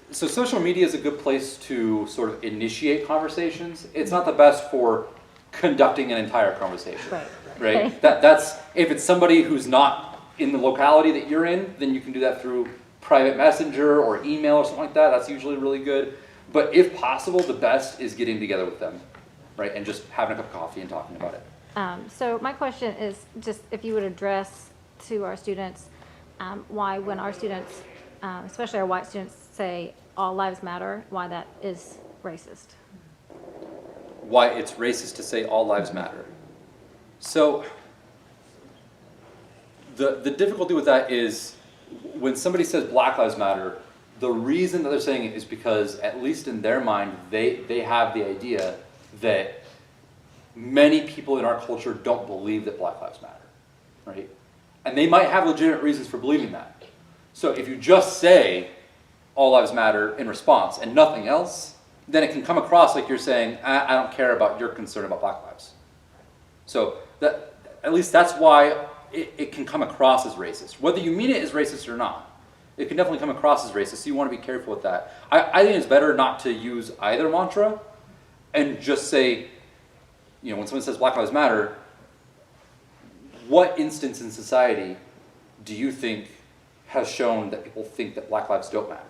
Speaker 1: so social media is a good place to sort of initiate conversations. It's not the best for conducting an entire conversation. Right?
Speaker 9: Okay.
Speaker 1: That's if it's somebody who's not in the locality that you're in, then you can do that through private messenger or email or something like that. That's usually really good. But if possible, the best is getting together with them, right? And just having a cup of coffee and talking about it.
Speaker 9: So my question is just if you would address to our students why when our students, especially our white students, say all lives matter, why that is racist.
Speaker 1: Why it's racist to say all lives matter. So the difficulty with that is when somebody says Black Lives Matter, the reason that they're saying it is because, at least in their mind, they have the idea that many people in our culture don't believe that Black Lives Matter, right? And they might have legitimate reasons for believing that. So if you just say all lives matter in response and nothing else, then it can come across like you're saying, I don't care about your concern about Black lives. So at least that's why it can come across as racist. Whether you mean it as racist or not, it can definitely come across as racist, so you want to be careful with that. I think it's better not to use either mantra and just say, when someone says Black Lives Matter, what instance in society do you think has shown that people think that Black lives don't matter?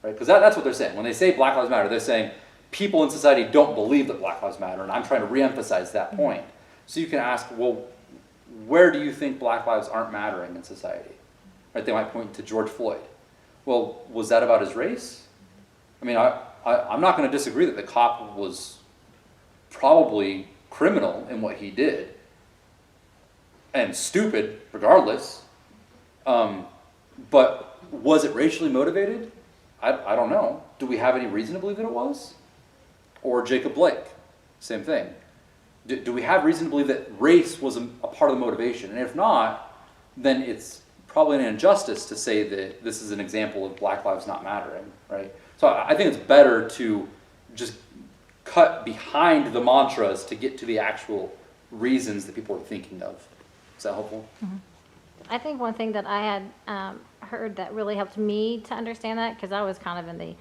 Speaker 1: Right? Because that's what they're saying. When they say Black Lives Matter, they're saying people in society don't believe that Black lives matter, and I'm trying to reemphasize that point. So you can ask, well, where do you think Black lives aren't mattering in society? Right? They might point to George Floyd. Well, was that about his race? I mean, I'm not going to disagree that the cop was probably criminal in what he did, and stupid regardless. But was it racially motivated? I don't know. Do we have any reason to believe that it was? Or Jacob Blake, same thing. Do we have reason to believe that race was a part of the motivation? And if not, then it's probably an injustice to say that this is an example of Black lives not mattering, right? So I think it's better to just cut behind the mantras to get to the actual reasons that people are thinking of. Is that helpful?
Speaker 9: Mm-hmm. I think one thing that I had heard that really helped me to understand that, because I was kind of in the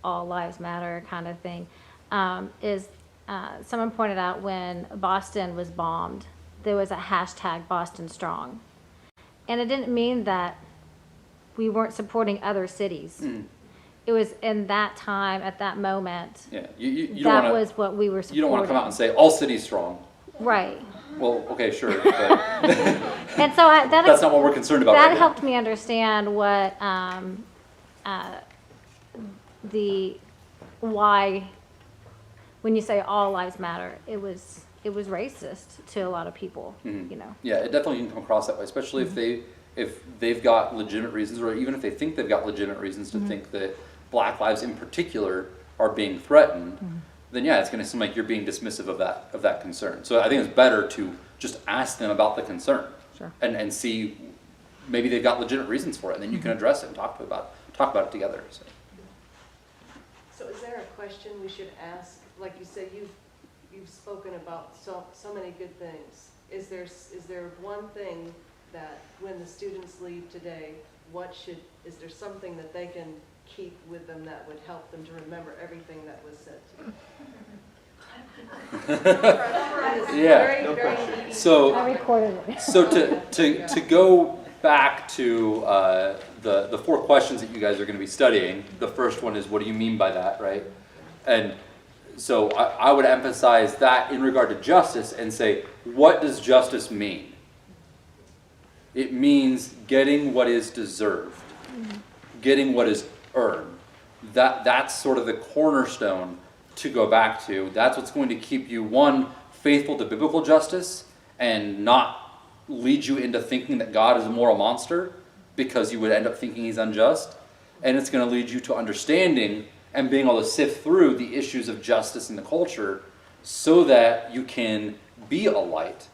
Speaker 9: all lives matter kind of thing, is someone pointed out when Boston was bombed, there was a hashtag Boston Strong. And it didn't mean that we weren't supporting other cities. Mm. It was in that time, at that moment,
Speaker 1: yeah, you
Speaker 9: that was what we were supporting.
Speaker 1: You don't want to come out and say, all cities strong.
Speaker 9: Right.
Speaker 1: Well, okay, sure. But
Speaker 9: and so
Speaker 1: that's not what we're concerned about.
Speaker 9: That
Speaker 1: right
Speaker 9: helped
Speaker 1: now.
Speaker 9: me understand what why when you say all lives matter, it was racist to a lot of people.
Speaker 1: Mm-hmm. Yeah, it definitely can come across that way, especially if they've got legitimate reasons, or even if they think they've got legitimate reasons to think that Black lives in particular are being threatened. Then yeah, it's going to seem like you're being dismissive of that concern. So I think it's better to just ask them about the concern,
Speaker 9: sure,
Speaker 1: and see maybe they've got legitimate reasons for it, and then you can address it and talk about it together.
Speaker 8: So is there a question we should ask? Like you said, you've spoken about so many good things. Is there one thing that when the students leave today, is there something that they can keep with them that would help them to remember everything that was said today?
Speaker 1: Yeah.
Speaker 8: Very,
Speaker 2: No
Speaker 8: very
Speaker 2: pressure.
Speaker 8: easy.
Speaker 1: So,
Speaker 9: I recorded it.
Speaker 1: so to go back to the 4 questions that you guys are going to be studying, the first one is, what do you mean by that, right? And so I would emphasize that in regard to justice and say, what does justice mean? It means getting what is deserved, getting what is earned. That's sort of the cornerstone to go back to. That's what's going to keep you, one, faithful to biblical justice and not lead you into thinking that God is a moral monster, because you would end up thinking he's unjust. And it's going to lead you to understanding and being able to sift through the issues of justice in the culture so that you can be a light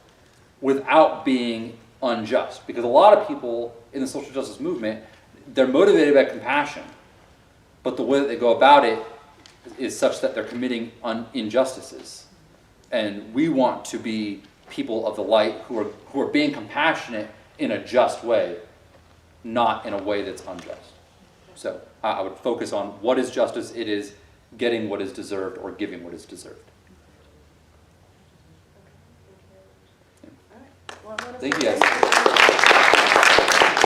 Speaker 1: without being unjust. Because a lot of people in the social justice movement, they're motivated by compassion, but the way that they go about it is such that they're committing injustices. And we want to be people of the light who are being compassionate in a just way, not in a way that's unjust. So I would focus on what is justice. It is getting what is deserved or giving what is deserved.
Speaker 8: Well, I wanna
Speaker 1: Thank
Speaker 8: say
Speaker 1: you guys.